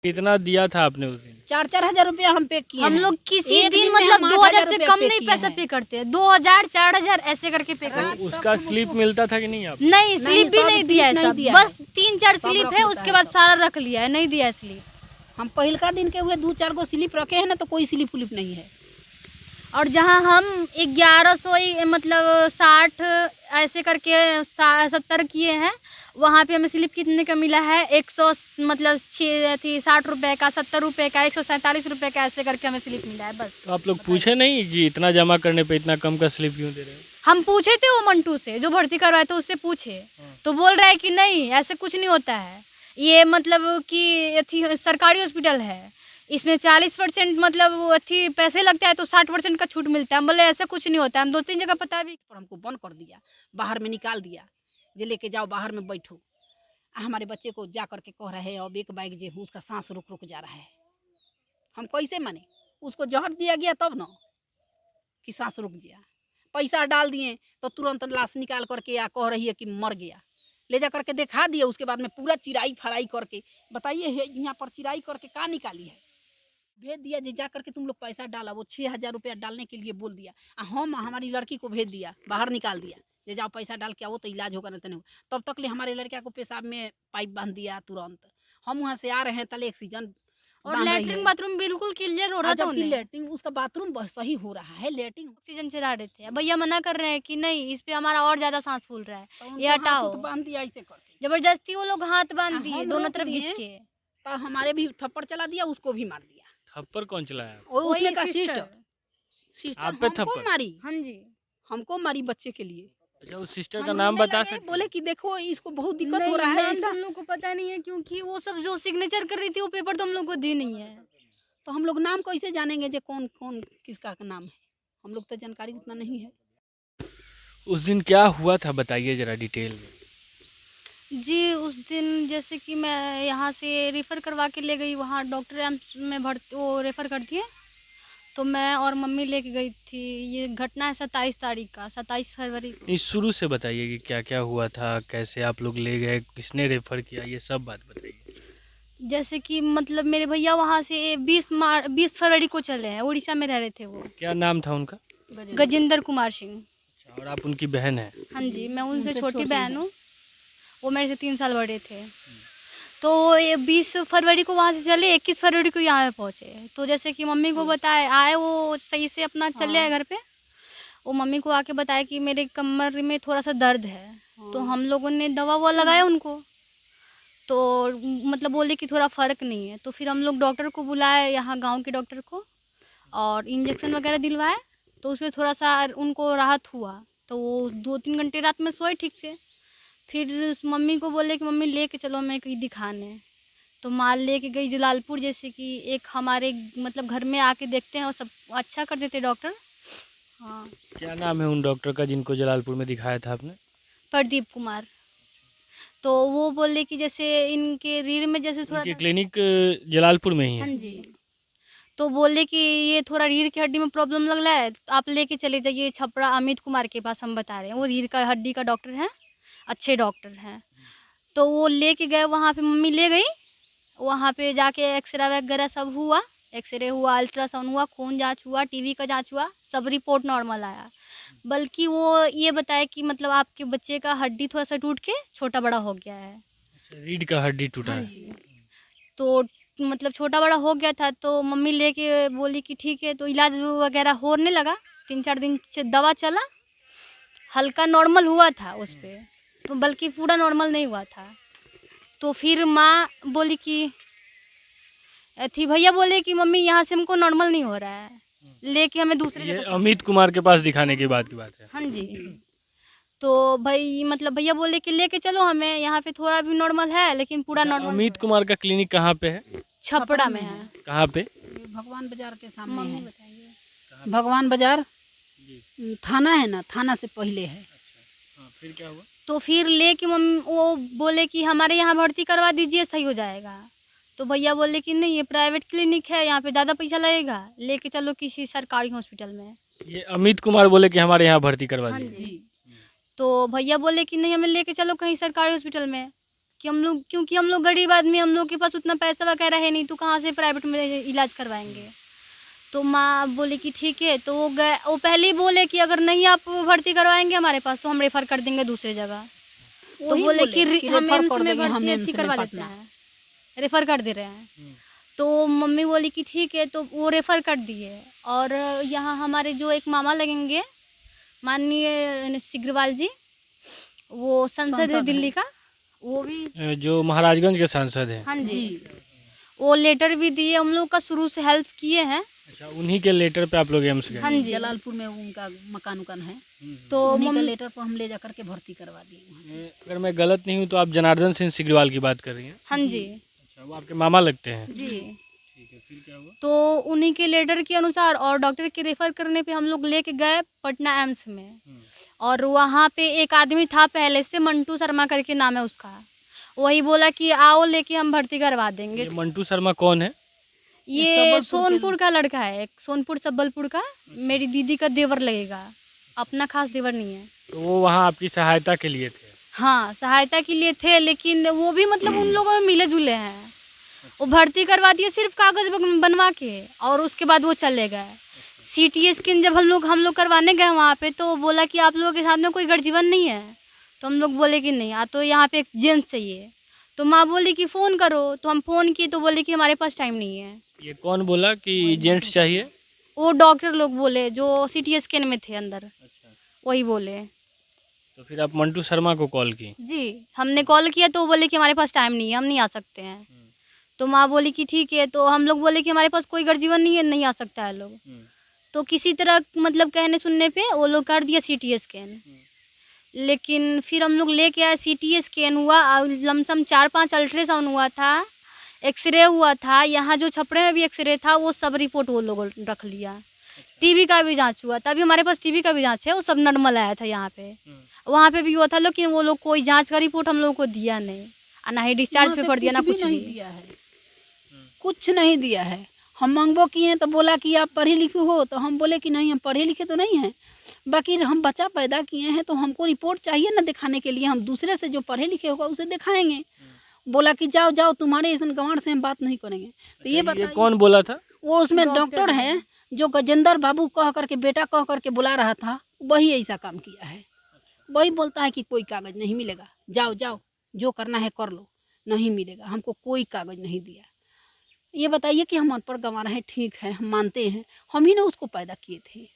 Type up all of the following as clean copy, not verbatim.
कितना दिया था आपने उस दिन? 4-4 हजार रुपया हम पे किए हम हैं। लोग किसी एक दिन दिन में मतलब हम 2000 से रुपया कम पे नहीं किए पैसा हैं। पे करते हैं, 2000 4000 ऐसे करके पे करते हैं। उसका स्लिप मिलता था कि नहीं आप? नहीं स्लिप भी सब नहीं दिया है, स्लिप नहीं सब दिया बस है। 3-4 सब स्लिप रख है, लेता उसके है बाद सब। सारा रख लिया है, नहीं दिया है स्लिप। हम पहिलका दिन के हुए 2-4 गो स्लिप रखे हैं ना, तो कोई स्लिप उलिप नहीं है। और जहाँ हम 1100 मतलब 60 ऐसे करके 70 किए हैं, वहाँ पे हमें स्लिप कितने का मिला है? 100 मतलब 60 रुपये का, 70 रुपये का, 147 रुपये का, ऐसे करके हमें स्लिप मिला है बस। तो आप लोग पूछे नहीं कि इतना जमा करने पे इतना कम का स्लिप क्यों दे रहे हैं? हम पूछे थे वो मंटू से जो भर्ती करवाए थे, उससे पूछे तो बोल रहा है कि नहीं ऐसे कुछ नहीं होता है, ये मतलब कि अथी सरकारी हॉस्पिटल है, इसमें 40% मतलब अथी पैसे लगता है तो 60% का छूट मिलता है। हम बोले ऐसा कुछ नहीं होता है, हम 2-3 जगह पता भी। पर हमको बंद कर दिया, बाहर में निकाल दिया, जे लेके जाओ बाहर में बैठो। हमारे बच्चे को जा करके कह रहे हैं अब एक बैग जे उसका सांस रुक रुक जा रहा है। हम कैसे माने? उसको जहर दिया गया तब ना कि सांस रुक गया। पैसा डाल दिए तो तुरंत लाश निकाल करके या कह रही है कि मर गया। ले जा करके दिखा दिए, उसके बाद में पूरा चिराई फराई करके बताइए यहाँ पर चिराई करके का निकाली है, भेज दिया जी जा करके तुम लोग पैसा डाला। वो 6,000 रुपया डालने के लिए बोल दिया। हम हमारी लड़की को भेज दिया, बाहर निकाल दिया, ले जाओ पैसा डाल के आओ तो इलाज होगा नहीं तो नहीं। तब तक ले हमारे लड़का को पेशाब में पाइप बांध दिया तुरंत। हम वहाँ से आ रहे हैं तले ऑक्सीजन और बांध रही लैट्रिन है। बाथरूम बिल्कुल क्लियर हो रहा था जबकि उन्हें, लेटरिन उसका बाथरूम सही हो रहा है, लेटरिन ऑक्सीजन चला रहे थे। भैया मना कर रहे हैं कि नहीं इस पे हमारा और ज्यादा सांस फूल रहा है, तो ये हटाओ। बांध दिया ऐसे करके। जबरदस्ती वो लोग हाथ बांध दिए हम दोनों रोक तरफ दिए, खींच के। तो हमारे भी थप्पड़ चला दिया, उसको भी मार दिया। थप्पड़ कौन चलाया आपको? और उसमें वही का सिस्टर। सिस्टर आप पे हमको थप्पड़? मारी, हाँ जी। हमको मारी बच्चे के लिए। अच्छा, उस सिस्टर का हम नाम रोने बता लगे, सकते बोले हैं? कि देखो इसको बहुत दिक्कत नहीं, हो रहा है नाम तो ऐसा। हम लोग को पता नहीं है क्योंकि वो सब जो सिग्नेचर कर रही थी वो पेपर तो हम लोग को दी नहीं है। तो हम लोग नाम कैसे जानेंगे जो कौन कौन किसका नाम है? हम लोग तो जानकारी उतना नहीं है। उस दिन क्या हुआ था बताइए जरा डिटेल में। जी उस दिन जैसे कि मैं यहाँ से रेफ़र करवा के ले गई, वहाँ डॉक्टर एम्स में भर्ती वो रेफ़र कर दिए, तो मैं और मम्मी लेके गई थी। ये घटना है 27 तारीख का, 27 फरवरी को। इस शुरू से बताइए कि क्या क्या हुआ था, कैसे आप लोग ले गए, किसने रेफर किया, ये सब बात बताइए। जैसे कि मतलब मेरे भैया वहाँ से 20 फरवरी को चले हैं, उड़ीसा में रह रहे थे वो। क्या नाम था उनका? गजेंद्र कुमार सिंह। अच्छा, और आप उनकी बहन हैं? हाँ जी, मैं उनसे उनसे छोटी छोटी बहन है। हूँ, वो मेरे से 3 साल बड़े थे। तो ये 20 फरवरी को वहाँ से चले, 21 फरवरी को यहाँ पे पहुँचे। तो जैसे कि मम्मी को बताए, आए वो सही से अपना चले आए घर पे। वो मम्मी को आके बताया कि मेरे कमर में थोड़ा-सा दर्द है। तो हम लोगों ने दवा-ववा लगाया उनको। तो मतलब बोले कि थोड़ा फ़र्क नहीं है। तो फिर हम लोग डॉक्टर को बुलाए, यहाँ गाँव के डॉक्टर को, और इंजेक्शन वगैरह दिलवाए। तो उसमें थोड़ा-सा उनको राहत हुआ। तो वो 2-3 घंटे रात में सोए ठीक से। फिर उस मम्मी को बोले कि मम्मी लेके चलो हमें कहीं दिखाने। तो माँ लेके गई जलालपुर, जैसे कि एक हमारे मतलब घर में आके देखते हैं और सब अच्छा कर देते डॉक्टर। हाँ, क्या नाम है उन डॉक्टर का जिनको जलालपुर में दिखाया था आपने? प्रदीप कुमार। तो वो बोले कि जैसे इनके रीढ़ में जैसे थोड़ा उनकी क्लिनिक जलालपुर में ही हाँ है? जी। तो बोले कि ये थोड़ा रीढ़ की हड्डी में प्रॉब्लम लग रहा है, तो आप लेके चले जाइए छपरा अमित कुमार के पास, हम बता रहे हैं। वो रीढ़ का हड्डी का डॉक्टर हैं, अच्छे डॉक्टर हैं। तो वो लेके गए वहाँ पे, मम्मी ले गई। वहाँ पे जाके एक्सरे वगैरह सब हुआ, एक्सरे हुआ, अल्ट्रासाउंड हुआ, खून जाँच हुआ, टीवी का जाँच हुआ, सब रिपोर्ट नॉर्मल आया। बल्कि वो ये बताया कि मतलब आपके बच्चे का हड्डी थोड़ा-सा टूट के छोटा-बड़ा हो गया है। अच्छा, रीढ़ का हड्डी टूटा हाँ है? जी। तो मतलब छोटा-बड़ा हो गया था, तो मम्मी लेके बोली कि ठीक है, तो इलाज वगैरह होने लगा। 3-4 दिन से दवा चला, हल्का नॉर्मल हुआ था उस पे, तो बल्कि पूरा नॉर्मल नहीं हुआ था। तो फिर माँ बोली कि भैया बोले कि मम्मी यहाँ से हमको नॉर्मल नहीं हो रहा है, लेके हमें दूसरे ये जगह। अमित कुमार के पास दिखाने की बात है। हाँ जी। तो भाई मतलब भैया बोले कि लेके चलो हमें, यहाँ पे थोड़ा भी नॉर्मल है लेकिन पूरा अच्छा, नॉर्मल अमित कुमार का क्लिनिक कहाँ पे है? छपरा में है। कहाँ पे? ये भगवान बाजार के सामने मम्मी है। बताइए। भगवान बाजार जी। थाना है ना, थाना से पहले है। हाँ, फिर क्या हुआ? तो फिर लेके मम्मी वो बोले कि हमारे यहाँ भर्ती करवा दीजिए, सही हो जाएगा। तो भैया बोले कि नहीं ये प्राइवेट क्लिनिक है, यहाँ पे ज़्यादा पैसा लगेगा, लेके चलो किसी सरकारी हॉस्पिटल में। ये अमित कुमार बोले कि हमारे यहाँ भर्ती करवा हाँ दीजिए। जी। तो भैया बोले कि नहीं हमें लेके चलो कहीं सरकारी हॉस्पिटल में। कि हम लोग, क्योंकि हम लोग गरीब आदमी, हम लोग के पास उतना पैसा वगैरह है नहीं, तो कहाँ से प्राइवेट में इलाज करवाएंगे। तो माँ बोले कि ठीक है। तो वो गए, वो पहले ही बोले कि अगर नहीं आप भर्ती करवाएंगे हमारे पास तो हम रेफ़र कर देंगे दूसरी जगह। तो वही बोले कि हम रेफर एम्स कर में देंगे, हम भर्ती एम्स में करवा देते पटना। हैं, रेफ़र कर दे रहे हैं। तो मम्मी बोली कि ठीक है, तो वो रेफ़र कर दिए। और यहाँ हमारे जो एक मामा लगेंगे, माननीय सिग्रीवाल जी, वो सांसद है सांसद दिल्ली हैं। का, वो भी, जो महाराजगंज के सांसद हैं। हाँ जी, जी वो लेटर भी दिए, हम लोग का शुरू से हेल्प किए हैं। अच्छा, उन्हीं के लेटर पे आप लोग एम्स गए? हाँ जी। जलालपुर में उनका मकान उकान है, तो उन्हीं का मम्मी, लेटर पर हम ले जा करके भर्ती करवा दिए वहाँ। अगर मैं गलत नहीं हूँ तो आप जनार्दन सिंह सिग्रीवाल की बात कर रही हैं? हाँ जी अच्छा, वो आपके मामा लगते हैं? जी। ठीक है, फिर क्या हुआ? तो उन्हीं के लेटर के अनुसार और डॉक्टर के रेफ़र करने पे हम लोग लेके गए पटना एम्स में। और वहाँ पे एक आदमी था पहले से, मंटू शर्मा करके नाम है उसका, वही बोला कि आओ लेके हम भर्ती करवा देंगे। ये मंटू शर्मा कौन है? ये सबलपुर के सोनपुर का लड़का है, एक सोनपुर सबलपुर का, मेरी दीदी का देवर लगेगा, अपना खास देवर नहीं है। तो वो वहाँ आपकी सहायता के लिए थे? हाँ, सहायता के लिए थे, लेकिन वो भी मतलब उन लोगों में मिले जुले हैं। वो भर्ती करवा दिए सिर्फ कागज बनवा के, और उसके बाद वो चले गए। सीटी स्कैन जब हम लोग करवाने गए वहाँ पे, तो बोला कि आप लोगों के साथ में कोई गर्जीवन नहीं है। तो हम लोग बोले कि नहीं, तो यहाँ पे एक जेंट्स चाहिए। तो माँ बोली कि फ़ोन करो, तो हम फ़ोन किए तो बोले कि हमारे पास टाइम नहीं है। ये कौन बोला कि जेंट्स चाहिए? वो डॉक्टर लोग बोले जो सीटी स्कैन में थे अंदर, अच्छा, वही बोले। तो फिर आप मंटू शर्मा को कॉल की? जी, हमने कॉल किया तो वो बोले कि हमारे पास टाइम नहीं है, हम नहीं आ सकते हैं। तो माँ बोली कि ठीक है। तो हम लोग बोले कि हमारे पास कोई गर्जीवन नहीं है, नहीं आ सकता है लोग। तो किसी तरह मतलब कहने सुनने पे वो लोग कर दिया सीटी स्कैन। लेकिन फिर हम लोग लेके आए, सीटी स्कैन हुआ, लमसम 4-5 अल्ट्रासाउंड हुआ था, एक्सरे हुआ था, यहाँ जो छपड़े में भी एक्सरे था वो सब रिपोर्ट वो लोग रख लिया। टीबी का भी जांच हुआ था, अभी हमारे पास टीबी का भी जांच है, वो सब नॉर्मल आया था यहाँ पे। वहाँ पे भी हुआ था, लेकिन वो लोग कोई जांच का रिपोर्ट हम लोग को दिया नहीं, और ना ही डिस्चार्ज वहाँ से पेपर दिया, ना कुछ नहीं भी। दिया है, कुछ नहीं दिया है। हम मांगबो किए तो बोला कि आप पढ़े लिखे हो, तो हम बोले कि नहीं, हम पढ़े लिखे तो नहीं हैं, बाकी हम बच्चा पैदा किए हैं तो हमको रिपोर्ट चाहिए ना दिखाने के लिए, हम दूसरे से जो पढ़े लिखे होगा उसे दिखाएंगे। बोला कि जाओ जाओ, तुम्हारे इस गंवार से हम बात नहीं करेंगे। तो ये बताइए, कौन बोला था? वो उसमें डॉक्टर डॉक्टर है जो गजेंद्र बाबू कह करके, बेटा कह करके बुला रहा था, वही ऐसा काम किया है। वही बोलता है कि कोई कागज नहीं मिलेगा, जाओ जाओ जो करना है कर लो, नहीं मिलेगा, हमको कोई कागज नहीं दिया। ये बताइए कि हम अनपढ़ गंवार हैं, ठीक है, हम मानते हैं, हम ही ने उसको पैदा किए थे,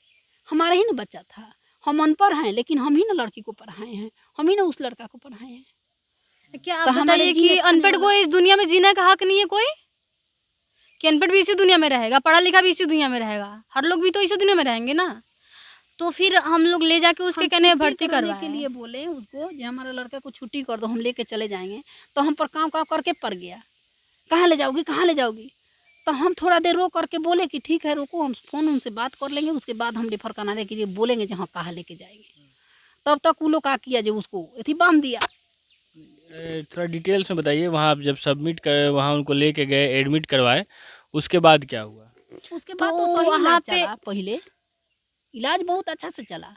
हमारा ही ना बच्चा था। हम अनपढ़ हैं लेकिन हम ही ना लड़की को पढ़ाए हैं, हम ही ना उस लड़का को पढ़ाए हैं। क्या आप तो हमारे बताइए जीने कि खाने अनपढ़ को वाला- इस दुनिया में जीने का हक नहीं है कोई? कि अनपढ़ भी इसी दुनिया में रहेगा, पढ़ा लिखा भी इसी दुनिया में रहेगा, हर लोग भी तो इसी दुनिया में रहेंगे ना। तो फिर हम लोग ले जाके उसके हम कहने में छुट्टी भर्ती कराने करवाए के लिए बोले उसको, जो हमारे लड़का को छुट्टी कर दो, हम लेके चले जाएंगे। तो हम पर काम काम करके पड़ गया, कहाँ ले जाओगी, कहाँ ले जाओगी। तो हम थोड़ा देर रो करके बोले कि ठीक है रुको, हम फ़ोन उनसे बात कर लेंगे, उसके बाद हम रेफर कराने के लिए बोलेंगे जहाँ कहाँ लेके जाएंगे। तब तक वो लोग क्या किया, जो उसको अथी बांध दिया। थोड़ा डिटेल्स में बताइए, वहाँ आप जब सबमिट कर वहाँ उनको लेके गए, एडमिट करवाए, उसके बाद क्या हुआ? उसके बाद तो तो सही वहाँ इलाज पे चला, पहले इलाज बहुत अच्छा से चला,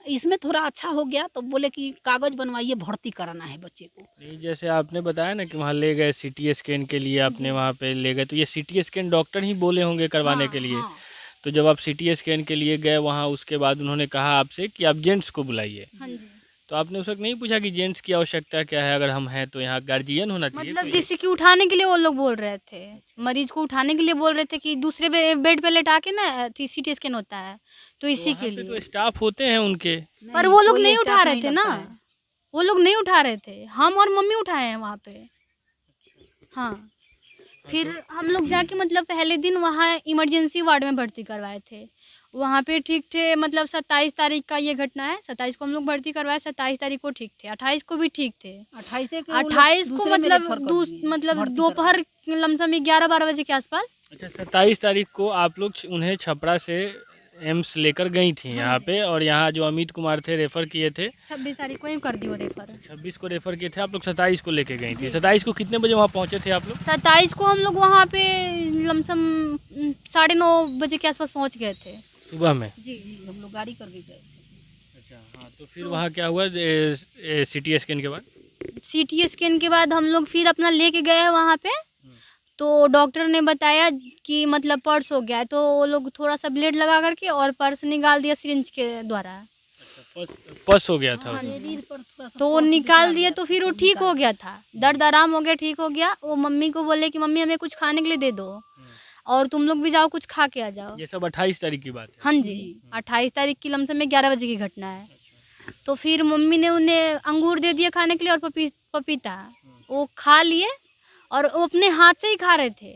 इसमें थोड़ा अच्छा हो गया तो बोले कि कागज बनवाइए, भर्ती कराना है बच्चे को। नहीं, जैसे आपने बताया ना कि वहाँ ले गए सीटी स्कैन के लिए, आपने वहाँ पे ले गए, तो ये सीटी स्कैन डॉक्टर ही बोले होंगे करवाने के लिए। हाँ, तो जब आप सीटी स्कैन के लिए गए वहाँ, उसके बाद उन्होंने कहा आपसे कि आप जेंट्स को बुलाइए, हाँ जी, तो आपने उस वक्त नहीं पूछा कि जेंट्स की आवश्यकता क्या है? अगर हम हैं तो यहाँ गार्जियन होना चाहिए मतलब कोई। जैसे कि उठाने के लिए वो लोग बोल रहे थे, मरीज को उठाने के लिए बोल रहे थे कि दूसरे बेड पे लेटा के ना सीटी स्कैन होता है, तो तो इसी वहाँ के पे तो लिए। स्टाफ होते हैं उनके। पर वो लोग कोई नहीं उठा स्टाफ रहे नहीं थे ना, लगता है। वो लोग नहीं उठा रहे थे, हम और मम्मी उठाए हैं वहाँ पे। हाँ, फिर हम लोग जाके मतलब पहले दिन वहाँ इमरजेंसी वार्ड में भर्ती करवाए थे। वहाँ पे ठीक थे, मतलब 27 तारीख का ये घटना है, 27 को हम लोग भर्ती करवाए, 27 तारीख को ठीक थे, 28 को भी ठीक थे। 28 को मतलब दोपहर लमसम 11-12 बजे के आसपास। अच्छा, 27 तारीख को आप लोग उन्हें छपरा से एम्स लेकर गई थी यहाँ पे, और यहाँ जो अमित कुमार थे रेफ़र किए थे, 26 तारीख को ही कर दियो रेफर। 26 को रेफ़र किए थे, आप लोग 27 को लेके गई थी। 27 को कितने बजे वहाँ पहुँचे थे आप लोग? 27 को हम लोग वहाँ पे लमसम 9:30 बजे के आसपास पहुँच गए थे। सुबह में? जी, हम लोग गाड़ी करके गए थे। अच्छा, हाँ, तो फिर वहाँ क्या हुआ सीटी स्कैन के बाद? सीटी स्कैन के बाद हम लोग फिर अपना लेके गए हैं वहाँ पे, तो डॉक्टर ने बताया कि मतलब पर्स हो गया है, तो वो लोग थोड़ा सा ब्लेड लगा करके और पर्स निकाल दिया सिरिंज के द्वारा। पस हो गया था हाँ उसमें। शरीर पर थोड़ा सा तो वो पस निकाल बिछा दिया, तो फिर वो ठीक हो गया था, दर्द आराम हो गया, ठीक हो गया। वो मम्मी को बोले कि मम्मी हमें कुछ खाने के लिए दे दो और तुम लोग भी जाओ कुछ खा के आ जाओ। ये सब 28 तारीख की बात है। हाँ जी, 28 तारीख की लमसम में 11 बजे की घटना है। तो फिर मम्मी ने उन्हें अंगूर दे दिया खाने के लिए और पपीता वो खा लिए, और वो अपने हाथ से ही खा रहे थे,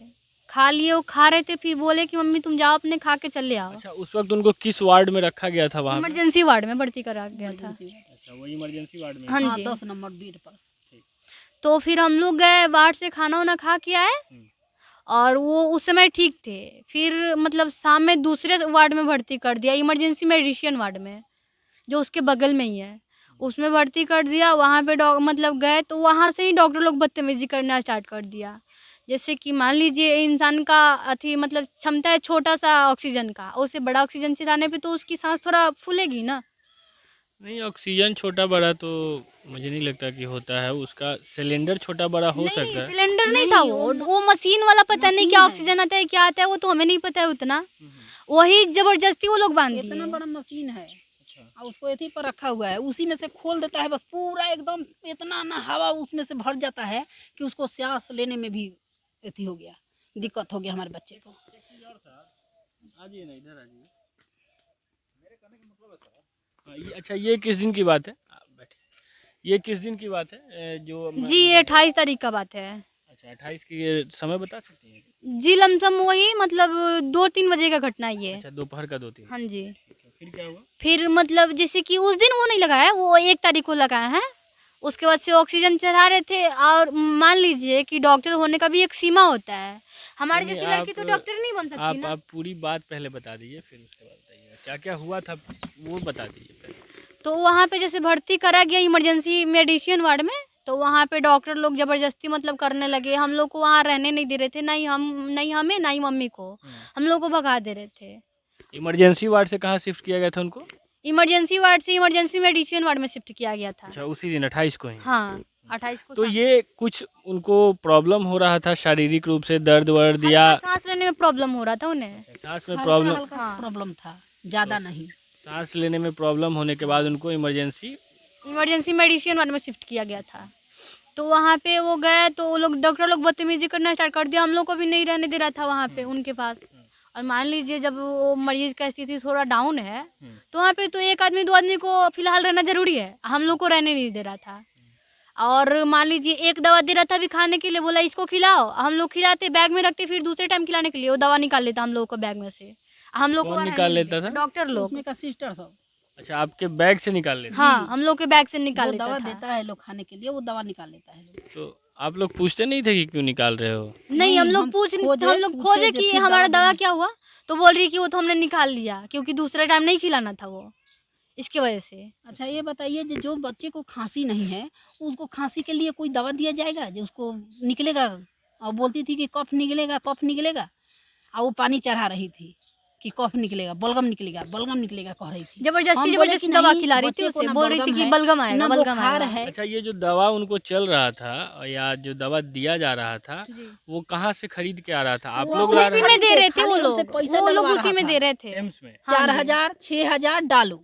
खा लिए, वो खा रहे थे। फिर बोले कि मम्मी तुम जाओ अपने खा के चले आओ। अच्छा, उस वक्त उनको किस वार्ड में रखा गया था वहाँ पे? इमरजेंसी वार्ड में भर्ती करा गया था। अच्छा, वो इमरजेंसी वार्ड में। हाँ हाँ जी। 10 नंबर बेड पर। तो फिर हम लोग गए वार्ड से, खाना वाना खा के आए और वो उस समय ठीक थे। फिर मतलब शाम में दूसरे वार्ड में भर्ती कर दिया, इमरजेंसी मेडिसिन वार्ड में, जो उसके बगल में ही है, उसमें भर्ती कर दिया। वहाँ पे मतलब गए तो वहाँ से ही डॉक्टर लोग बदतमीजी करना स्टार्ट कर दिया। जैसे कि मान लीजिए इंसान का अथी मतलब क्षमता है छोटा सा ऑक्सीजन का, उसे बड़ा ऑक्सीजन चलाने पे तो उसकी सांस थोड़ा फूलेगी ना। नहीं, ऑक्सीजन छोटा बड़ा तो मुझे नहीं लगता कि होता है, उसका सिलेंडर छोटा बड़ा हो नहीं, सकता है। सिलेंडर नहीं था, वो मशीन वाला पता नहीं क्या ऑक्सीजन आता है क्या आता है, वो तो हमें नहीं पता है उतना। वही जबरदस्ती वो लोग बांध इतना दिए। बड़ा मशीन है और उसको एथी पर रखा हुआ है, उसी में से खोल देता है बस, पूरा एकदम इतना ना हवा उसमें से भर जाता है कि उसको सांस लेने में भी एथी हो गया, दिक्कत हो गया हमारे बच्चे को। आइए ना, इधर आइए। हाँ, अच्छा, ये किस दिन की बात है? आप बैठिए। ये किस दिन की बात है जो जी ये 28 तारीख का बात है। अच्छा, 28 की समय बता सकती हैं? जी लमसम वही मतलब 2-3 बजे का घटना है ये। अच्छा, दोपहर का 2-3। हाँ जी। फिर क्या हुआ? फिर मतलब जैसे कि उस दिन वो नहीं लगाया, वो 1 तारीख को लगाया है। उसके बाद से ऑक्सीजन चढ़ा रहे थे, और मान लीजिए कि डॉक्टर होने का भी एक सीमा होता है। हमारे नहीं, जैसी लड़की तो डॉक्टर नहीं बन सकती ना। आप पूरी बात पहले बता दीजिए, फिर उसके बाद बताइएगा क्या क्या हुआ था, वो बता दीजिए पहले। तो वहाँ पे जैसे भर्ती करा गया इमरजेंसी मेडिसिन वार्ड में, तो वहाँ पे डॉक्टर लोग ज़बरदस्ती मतलब करने लगे। हम लोग को वहाँ रहने नहीं दे रहे थे, नहीं हमें, नहीं मम्मी को, हम लोग को भगा दे रहे थे। इमरजेंसी वार्ड से कहाँ शिफ्ट किया गया था उनको? इमरजेंसी वार्ड से इमरजेंसी मेडिसिन वार्ड में शिफ्ट किया गया था। अच्छा, उसी दिन 28 को ही? हाँ 28 को। तो ये कुछ उनको प्रॉब्लम हो रहा था शारीरिक रूप से, दर्द वर्द या सांस लेने में प्रॉब्लम हो रहा था उन्हें। सांस में प्रॉब्लम? हल्का प्रॉब्लम था, ज्यादा नहीं। सांस लेने में प्रॉब्लम होने के बाद उनको इमरजेंसी मेडिसिन वार्ड में शिफ्ट किया गया था। तो वहाँ पे वो गए तो वो लोग डॉक्टर लोग बदतमीजी करना स्टार्ट कर दिया, हम लोग को भी नहीं रहने दे रहा था वहाँ पे उनके पास। और मान लीजिए जब वो मरीज का स्थिति थोड़ा डाउन है, तो वहाँ पे तो एक आदमी 2 आदमी को फिलहाल रहना जरूरी है, हम लोग को रहने नहीं दे रहा था। और मान लीजिए एक दवा दे रहा था अभी खाने के लिए, बोला इसको खिलाओ, हम लोग खिलाते, बैग में रखते, फिर दूसरे टाइम खिलाने के लिए वो दवा निकाल लेता हम लोग को बैग में से। हम लोग को कौन रहने निकाल नहीं लेता देता, था? डॉक्टर लोग। उसमें का सिस्टर सब अच्छा, आपके बैग से निकाल लेते? हाँ हम लोग के बैग से निकाल वो लेता दवा था। देता है लोग खाने के लिए, वो दवा निकाल लेता है लोग। तो आप लोग पूछते नहीं थे कि क्यों निकाल रहे हो? नहीं हम लोग हम खोजे पूछे कि फिर हमारा दवा दवा देने। क्या हुआ, तो बोल रही कि वो तो हमने निकाल लिया क्योंकि दूसरा टाइम नहीं खिलाना था वो, इसकी वजह से। अच्छा ये बताइए जो बच्चे को खांसी नहीं है, उसको खांसी के लिए कोई दवा दिया जाएगा जो उसको निकलेगा? और बोलती थी कि कफ निकलेगा, कफ निकलेगा, और वो पानी चढ़ा रही थी कि कफ निकलेगा, बलगम निकलेगा, बलगम निकलेगा कह रही थी। जबरदस्ती हम बोले जबरदस्ती कि दवा नहीं, खिला रही थी बच्चे को उसे, ना बोल रही थी बलगम कि है, बलगम आएगा, ना बलगम बुखार आएगा। है। अच्छा, ये जो दवा उनको चल रहा था या जो दवा दिया जा रहा था, जी। वो कहाँ से खरीद के आ रहा था? आप वो लोग ला उसी रहे में दे रहे थे खाली वो हमसे लोग, पैसा वो लोग डलवा उसी रहा में था। दे रहे थे। एम्स में? हाँ जी। 4000 6000 डालो,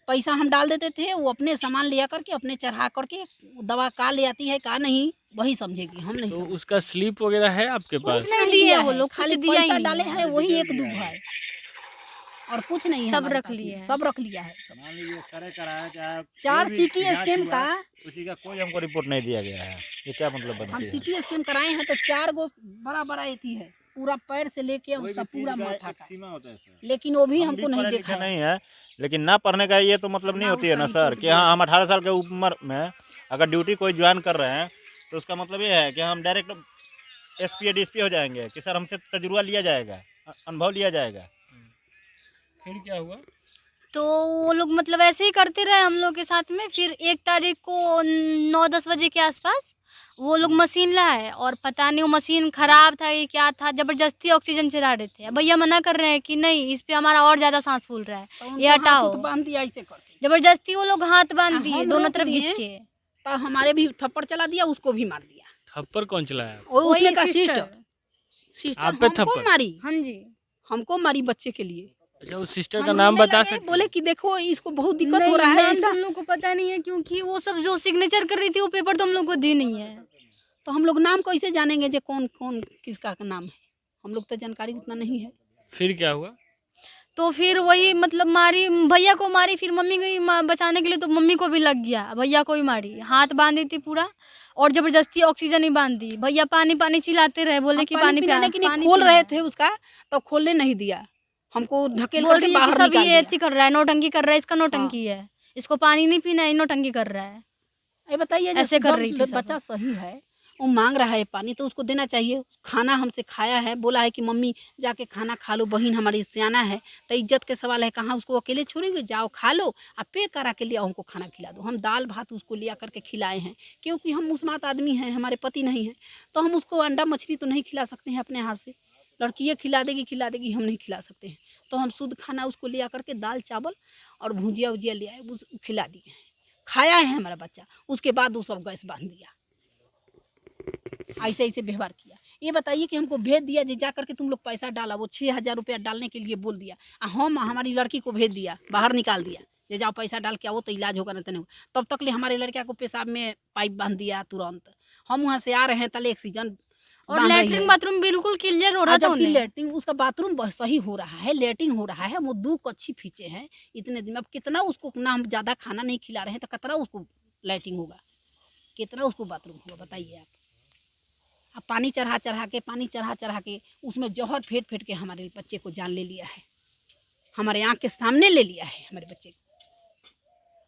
पैसा हम डाल देते थे, वो अपने सामान लिया करके अपने चढ़ा करके दवा का ले आती है का नहीं वही समझेगी, हम नहीं तो समझेंगे। उसका स्लिप वगैरह है आपके पास? कुछ नहीं नहीं दिए दिया वो है, लोग, कुछ खाली दिया ही पैसा नहीं डाले है। हैं, वही एक दूध है और कुछ नहीं है सब हमारे रख पास लिए में, हैं। सब रख लिया है। मान लीजिए करे कराया चाहे 4 कोई भी सिटी जांच स्कैन हुआ, का उसी का कोई हमको रिपोर्ट नहीं दिया गया है। ये क्या मतलब हम बनती है? सिटी स्कैन कराए हैं तो 4 गो बड़ा बड़ा एथी है, पूरा पैर से लेके कोई उसका भी चीज पूरा का माथा एक का, सीमा होता है सर। लेकिन वो भी हम हमको भी नहीं पढ़े लिखे दिखाया। नहीं है, लेकिन ना पढ़ने का ये तो मतलब नहीं ना होती है उसका ना सर रिपोर्ट कि हाँ दिया हम 18 साल के उम्र में अगर ड्यूटी कोई ज्वाइन कर रहे हैं तो उसका मतलब ये है कि हम डायरेक्ट एसपी या डीएसपी हो जाएंगे कि सर हमसे तजुर्बा लिया जाएगा, अनुभव लिया जाएगा। फिर क्या हुआ? तो वो लोग मतलब ऐसे ही करते रहे हम लोग के साथ में। फिर 1 तारीख को 9-10 बजे के आसपास वो लोग मशीन लाए, और पता नहीं वो मशीन खराब था ये क्या था, जबरदस्ती ऑक्सीजन चला रहे थे। भैया मना कर रहे हैं कि नहीं इस पे हमारा और ज्यादा सांस फूल रहा है, तो ये उनको हाथ हटाओ। उठ बांध दिया ऐसे करके। जबरदस्ती वो लोग हाथ बांध दिए हम दोनों रोक तरफ दिए। खींच के। तो हमारे भी थप्पड़ चला दिया, उसको भी मार दिया। थप्पड़ कौन चलाया? और उसमें का सिस्टर। सिस्टर आप पे हमको थप्पड़? मारी, हाँ जी। हमको मारी बच्चे के लिए। अच्छा, उस सिस्टर का हम नाम रोने बता लगे, सकते बोले हैं? कि देखो इसको बहुत दिक्कत नहीं, हो रहा है नाम तो ऐसा। हम लोग को पता नहीं है, क्योंकि वो सब जो सिग्नेचर कर रही थी वो पेपर तो हम लोग को दी नहीं है। तो हम लोग नाम कैसे जानेंगे जो कौन कौन किसका का नाम है? हम लोग तो जानकारी उतना नहीं है। फिर क्या हुआ? तो फिर वही मतलब मारी, भैया को मारी, फिर मम्मी को बचाने के लिए तो मम्मी को भी लग गया, भैया को भी मारी, हाथ बांधी थी पूरा और जबरदस्ती ऑक्सीजन ही बांध दी। भैया पानी पानी चिल्लाते रहे, बोले हम कि पानी पिलाने के लिए पानी खोल पीना रहे है। थे उसका, तो खोलने नहीं दिया, हमको ढकेल बोल करके रही है कि बाहर सब निकाल ये दिया। ऐसी कर रहा है, नौटंकी कर रहा है, इसका नौटंकी है, इसको पानी नहीं पीना है, नौटंकी कर रहा है। ये बताइए, ऐसे कर रही थी जब सब। बच्चा सही है, वो मांग रहा है पानी, तो उसको देना चाहिए। खाना हमसे खाया है, बोला है कि मम्मी जाके खाना खा लो, बहन हमारी सियाना है, तो इज्जत के सवाल है, कहाँ उसको अकेले छोड़ेंगे? जाओ खा लो, आप पे करा के लिया हमको खाना खिला दो। हम दाल भात उसको लिया करके खिलाए हैं, क्योंकि हम मुस्मात आदमी हैं, हमारे पति नहीं है, तो हम उसको अंडा मछली तो नहीं खिला सकते हैं अपने हाथ से। लड़कियाँ खिला देगी, हम नहीं खिला सकते हैं। तो हम शुद्ध खाना उसको लिया करके दाल चावल और भुजिया उजिया ले आए, उस खिला दिए हैं, खाया है हमारा बच्चा। उसके बाद वो सब गैस बांध दिया, ऐसे ऐसे व्यवहार किया। ये बताइए कि हमको भेज दिया जी, जा करके तुम लोग पैसा डाला, वो 6,000 रुपया डालने के लिए बोल दिया, हम हमारी लड़की को भेज दिया, बाहर निकाल दिया, जे जाओ पैसा डाल के आओ तो इलाज होगा, नहीं तो। तब तक ले हमारे लड़का को पेशाब में पाइप बांध दिया तुरंत। हम वहाँ से आ रहे हैं, तले ऑक्सीजन और बांध रही लैट्रिन है। बाथरूम बिल्कुल क्लियर हो रहा था जबकि उन्हें। लेटरिन उसका बाथरूम सही हो रहा है, लेटरिन हो रहा है, वो 2 कच्छी फींचे हैं इतने दिन में। अब कितना उसको ना हम ज़्यादा खाना नहीं खिला रहे हैं, तो कितना उसको लेटरिन होगा, कितना उसको बाथरूम होगा, बताइए आप। अब पानी चढ़ा चढ़ा के उसमें जहर फेंट फेंट के हमारे बच्चे को जान ले लिया है, हमारे आँख के सामने ले लिया है हमारे बच्चे को।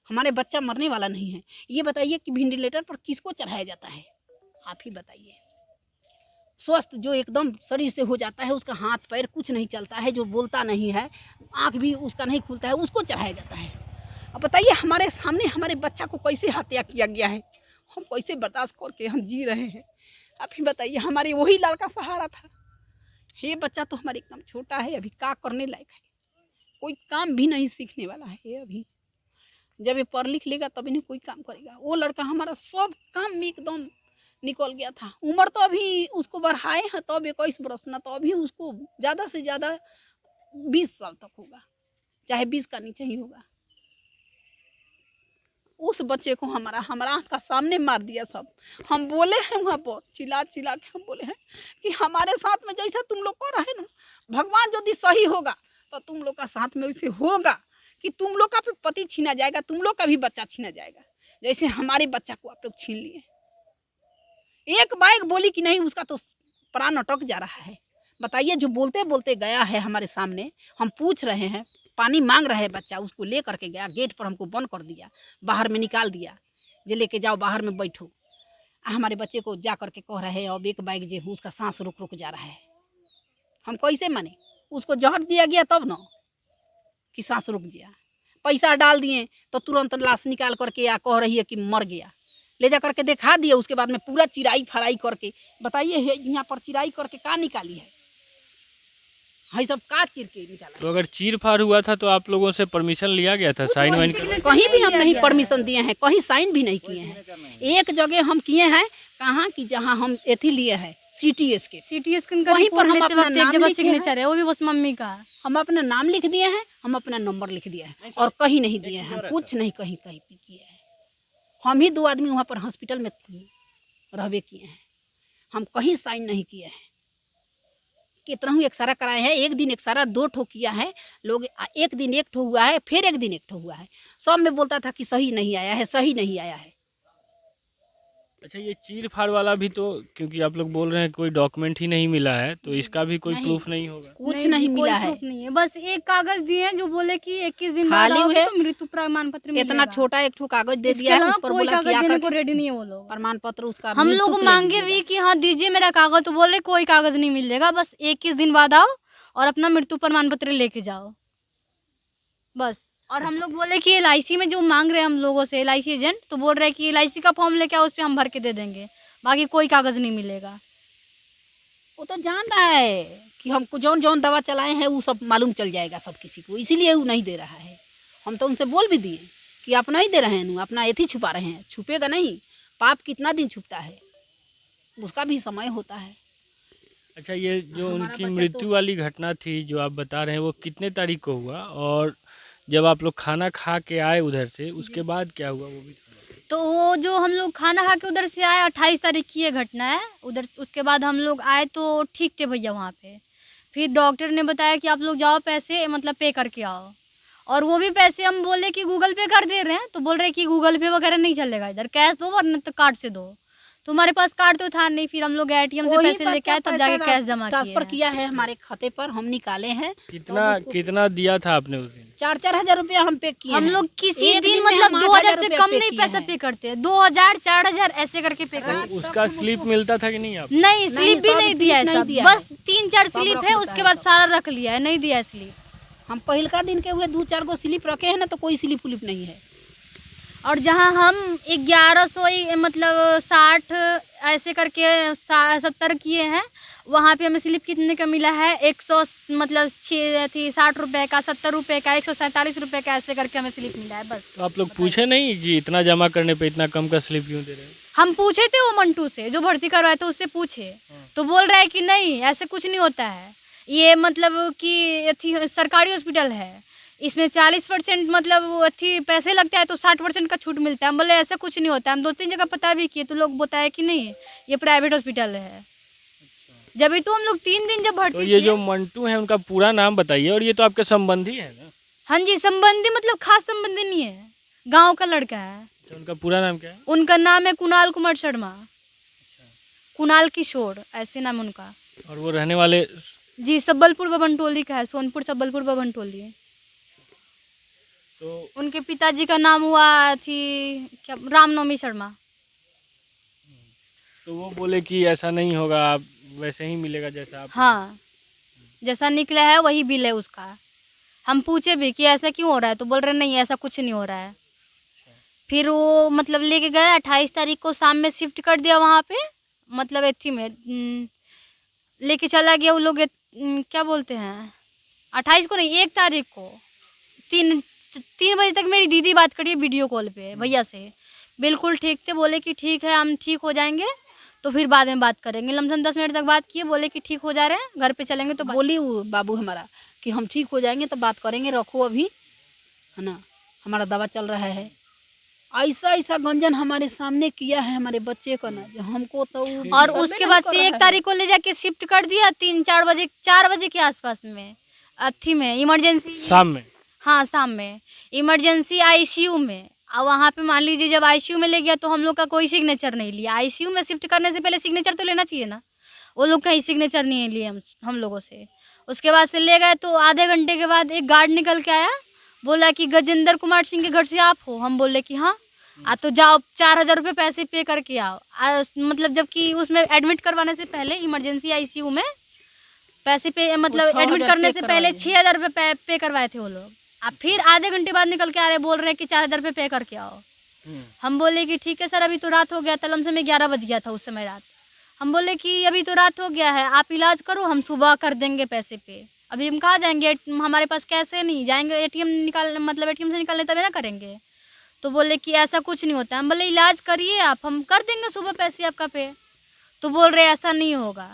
हमारे बच्चा मरने वाला नहीं है। ये बताइए कि वेंटिलेटर पर किसको चढ़ाया जाता है, आप ही बताइए। स्वस्थ जो एकदम शरीर से हो जाता है, उसका हाथ पैर कुछ नहीं चलता है, जो बोलता नहीं है, आँख भी उसका नहीं खुलता है, उसको चढ़ाया जाता है। अब बताइए हमारे सामने हमारे बच्चा को कैसे हत्या किया गया है, हम कैसे बर्दाश्त करके हम जी रहे हैं, आप ही बताइए। हमारे वही लड़का सहारा था, ये बच्चा तो हमारे एकदम छोटा है, अभी क्या करने लायक है, कोई काम भी नहीं सीखने वाला है ये अभी। जब ये पढ़ लिख लेगा तभी नहीं कोई काम करेगा। वो लड़का हमारा सब काम में एकदम निकल गया था। उम्र तो अभी उसको बढ़ाए हैं, तो अब 21 बरस ना, तो अभी उसको ज़्यादा से ज़्यादा 20 साल तक होगा, चाहे 20 का नीचे ही होगा। उस बच्चे को हमारा आँख का सामने मार दिया सब। हम बोले हैं वहाँ पर चिल्ला चिल्ला के, हम बोले हैं कि हमारे साथ में जैसा तुम लोग कर रहे ना, भगवान यदि सही होगा तो तुम लोग का साथ में वैसे होगा कि तुम लोग का भी पति छीना जाएगा, तुम लोग का भी बच्चा छीना जाएगा, जैसे हमारे बच्चा को आप लोग छीन लिए। एक बाइक बोली कि नहीं, उसका तो प्राण अटक जा रहा है। बताइए, जो बोलते बोलते गया है हमारे सामने, हम पूछ रहे हैं, पानी मांग रहा है बच्चा, उसको ले करके गया, गेट पर हमको बंद कर दिया, बाहर में निकाल दिया, जे लेके जाओ बाहर में बैठो। हमारे बच्चे को जा करके कह रहे हैं अब एक बाइक जे उसका सांस रुक रुक जा रहा है। हम कैसे माने? उसको जहर दिया गया तब ना कि सांस रुक गया। पैसा डाल दिए तो तुरंत लाश निकाल करके या कह रही है कि मर गया, ले जा करके दिखा दिए। उसके बाद में पूरा चिराई फराई करके, बताइए यहाँ पर चिराई करके का निकाली है सब का चीर के निकाला। तो अगर चीर फाड़ हुआ था तो आप लोगों से परमिशन लिया गया था, साइन वाइन करवा? कहीं भी हम नहीं परमिशन दिए हैं, कहीं साइन भी नहीं किए हैं। एक जगह हम किए हैं, कहाँ कि जहाँ हम एथी लिए हैं CT स्कैन का वहीं पर हम लेते अपना वक्त नाम एक जगह लिखे हैं। सिग्नेचर है, वो भी बस मम्मी का। हम अपना नाम लिख दिए हैं, हम अपना नंबर लिख दिए हैं, और कहीं नहीं दिए हैं, कुछ नहीं कहीं कहीं भी किए हैं। हम ही 2 आदमी वहाँ पर हॉस्पिटल में रहबे किए हैं, हम कहीं साइन नहीं किए हैं। कितना ही एक्सरा कराए हैं, एक दिन एक्सरा 2 ठो किया है लोग, एक दिन 1 ठो हुआ है, फिर एक दिन 1 ठो हुआ है। सब में बोलता था कि सही नहीं आया है, सही नहीं आया है। अच्छा, ये चीर फाड़ वाला भी तो, क्योंकि आप लोग बोल रहे हैं कोई डॉक्यूमेंट ही नहीं मिला है, तो इसका भी कोई नहीं। प्रूफ नहीं होगा? कुछ नहीं मिला है, नहीं है, बस एक कागज दिए हैं जो बोले कि 21 दिन बाद खाली आओगे है। तो मृत्यु प्रमाण पत्र मिलेगा। इतना छोटा 1 ठो कागज दे इसके दिया है, अलावा उस पर कोई बोला कि कागज देने आकर को रेडी नहीं है वो लोग। प्रमाण पत्र उसका हम मृत्यु लोग के मांगे लिए भी मिलेगा। कि हाँ दीजिए मेरा कागज, तो बोले कोई कागज नहीं मिलेगा, बस 21 दिन बाद आओ और अपना मृत्यु प्रमाण पत्र लेके जाओ बस। और हम लोग बोले कि LIC में जो मांग रहे हैं हम लोगों से, LIC एजेंट, तो बोल रहे हैं कि LIC का फॉर्म लेके आओ, उस पर हम भर के दे देंगे, बाकी कोई कागज नहीं मिलेगा। वो तो जान रहा है कि हमको जौन जौन दवा चलाए हैं वो सब मालूम चल जाएगा सब किसी को, इसीलिए वो नहीं दे रहा है। हम तो उनसे बोल भी दिए कि आप नहीं दे रहे हैं, अपना एथी छुपा रहे हैं, छुपेगा नहीं। पाप कितना दिन छुपता है, उसका भी समय होता है। अच्छा, ये जो हमारा उनकी बच्चा मृत्यु तो वाली घटना थी जो आप बता रहे हैं, वो कितने तारीख को हुआ, और जब आप लोग खाना खा के आए उधर से उसके बाद क्या हुआ वो भी थोड़ा बताइए। तो वो जो हम लोग खाना खा के उधर से आए 28 तारीख की ये घटना है। उधर उसके बाद हम लोग आए तो ठीक थे भैया वहाँ पे। फिर डॉक्टर ने बताया कि आप लोग जाओ पैसे मतलब पे करके आओ, और वो भी पैसे हम बोले कि गूगल पे कर दे रहे हैं, तो बोल रहे कि गूगल पे वगैरह नहीं चलेगा, इधर कैश दो वरना तो कार्ड से दो। तो हमारे पास कार्ड तो था नहीं, फिर हम लोग एटीएम से वही पैसे लेके आए, तब पैसा जाके कैश जमा ट्रांसफर किए किया है हमारे खाते पर, हम निकाले हैं। कितना उसको- कितना दिया था आपने उस दिन? 4-4 हजार रुपया हम पे किए हम हैं। लोग किसी एक दिन दिन में मतलब हम 2000 से 8,000 कम पे नहीं किए पैसा हैं। पे करते हैं, 2000 4000 ऐसे करके पे करते तो उसका स्लिप मिलता था कि नहीं आप? नहीं, स्लिप भी सब नहीं दिया है, स्लिप नहीं सब दिया बस है। 3-4 सब स्लिप रख है, लेता उसके है बाद सब। सारा रख लिया है, नहीं दिया है स्लिप। हम पहिलका दिन के हुए 2-4 गो स्लिप रखे हैं ना, तो कोई स्लिप उलिप नहीं है। और जहाँ हम 1100 मतलब 60 ऐसे करके 70 किए हैं, वहाँ पे हमें स्लिप कितने का मिला है, 100 मतलब 60 रुपये का, 70 रुपये का, 147 रुपये का, ऐसे करके हमें स्लिप मिला है बस। तो आप लोग पूछे नहीं कि इतना जमा करने पे इतना कम का स्लिप क्यों दे रहे हैं? हम पूछे थे वो मंटू से जो भर्ती करवाए थे, उससे पूछे तो बोल रहा है कि नहीं ऐसे कुछ नहीं होता है, ये मतलब कि सरकारी हॉस्पिटल है, इसमें 40% मतलब अथी पैसे लगता है तो 60% का छूट मिलता है। हम बोले ऐसा कुछ नहीं होता है, हम 2-3 जगह पता भी किए तो लोग बताए कि नहीं ये प्राइवेट हॉस्पिटल है। जब भी तो हम लोग 3 दिन जब तो भर्ती ये किए। जो मंटू है उनका पूरा नाम बताइए, और ये तो आपके संबंधी है ना? हाँ जी, संबंधी मतलब खास संबंधी नहीं है, गाँव का लड़का है। अच्छा, उनका पूरा नाम क्या है? उनका नाम है कुणाल कुमार शर्मा, कुणाल किशोर ऐसे नाम उनका। और वो रहने वाले? जी, सबलपुर बबनटोली का है, सोनपुर सबलपुर बबनटोली। तो उनके पिताजी का नाम हुआ थी क्या, रामनवमी शर्मा। तो वो बोले कि ऐसा नहीं होगा, आप वैसे ही मिलेगा जैसा आप। हाँ, जैसा निकला है वही बिल है उसका। हम पूछे भी कि ऐसा क्यों हो रहा है, तो बोल रहे नहीं ऐसा कुछ नहीं हो रहा है। फिर वो मतलब लेके गए 28 तारीख को शाम में शिफ्ट कर दिया वहाँ पे, मतलब एथी में लेके चला गया वो लोग। क्या बोलते हैं 28 को नहीं, 1 तारीख को 3 बजे तक मेरी दीदी बात करी वीडियो कॉल पे भैया से, बिल्कुल ठीक थे, बोले कि ठीक है हम ठीक हो जाएंगे तो फिर बाद में बात करेंगे। लमसम 10 मिनट तक बात किए, बोले कि ठीक हो जा रहे हैं, घर पे चलेंगे तो बोली वो बाबू हमारा कि हम ठीक हो जाएंगे तो बात करेंगे, रखो अभी, है ना, हमारा दवा चल रहा है। ऐसा ऐसा गंजन हमारे सामने किया है हमारे बच्चे का ना, जो हमको तो और उसके बाद से 1 तारीख को ले जाके शिफ्ट कर दिया 3-4 बजे 4 बजे के आसपास में अथी में इमरजेंसी शाम में? हाँ, शाम में इमरजेंसी आईसीयू में। और वहाँ पे मान लीजिए जब आईसीयू में ले गया तो हम लोग का कोई सिग्नेचर नहीं लिया। आईसीयू में शिफ्ट करने से पहले सिग्नेचर तो लेना चाहिए ना, वो लोग कहीं सिग्नेचर नहीं लिए हम लोगों से। उसके बाद से ले गए तो आधे घंटे के बाद एक गार्ड निकल के आया, बोला कि गजेंद्र कुमार सिंह के घर से आप हो? हम बोले कि हाँ। तो जाओ 4000 रुपये पैसे पे करके आओ। मतलब जबकि उसमें एडमिट करवाने से पहले इमरजेंसी आईसीयू में पैसे पे मतलब 6,000 एडमिट करने पे से पहले करवाए। 6000 रुपये पे करवाए थे वो लोग। अब फिर आधे घंटे बाद निकल के आ रहे, बोल रहे कि 4000 रुपये पे करके आओ। हम बोले कि ठीक है सर, अभी तो रात हो गया था, लमसम में 11 बज गया था उस समय रात। हम बोले कि अभी तो रात हो गया है, आप इलाज करो, हम सुबह कर देंगे पैसे पे। अभी हम कहाँ जाएंगे, हमारे पास कैश है नहीं, जाएंगे एटीएम निकाल मतलब एटीएम से निकालने तभी ना करेंगे। तो बोले कि ऐसा कुछ नहीं होता है। हम बोले इलाज करिए आप, हम कर देंगे सुबह पैसे आपका पे। तो बोल रहे ऐसा नहीं होगा।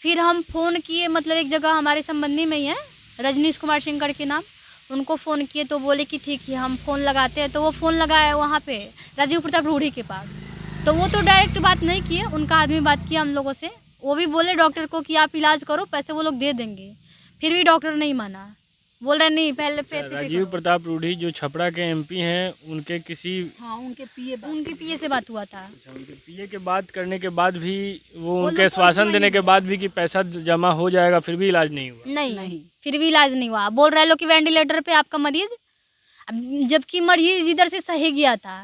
फिर हम फ़ोन किए, मतलब एक जगह हमारे संबंधी में ही है, रजनीश कुमार सिंह करके नाम, उनको फ़ोन किए तो बोले कि ठीक है हम फ़ोन लगाते हैं। तो वो फ़ोन लगाया वहाँ पे राजीव प्रताप रूढ़ी के पास। तो वो तो डायरेक्ट बात नहीं किए, उनका आदमी बात किया हम लोगों से। वो भी बोले डॉक्टर को कि आप इलाज करो, पैसे वो लोग दे देंगे। फिर भी डॉक्टर नहीं माना, बोल रहे नहीं पहले पैसे पे राजीव करो। प्रताप रूढ़ी जो छपरा के एमपी हैं, उनके किसी हाँ, उनके पीए से बात हुआ था। अच्छा, उनके पीए के बात करने के बाद भी वो लोग उनके कोई आश्वासन सुनवाई देने नहीं के बाद भी कि पैसा जमा हो जाएगा, फिर भी इलाज नहीं हुआ। नहीं, फिर भी इलाज नहीं हुआ। बोल रहे लोग कि वेंटिलेटर पे आपका मरीज, जबकि मरीज इधर से सही गया था,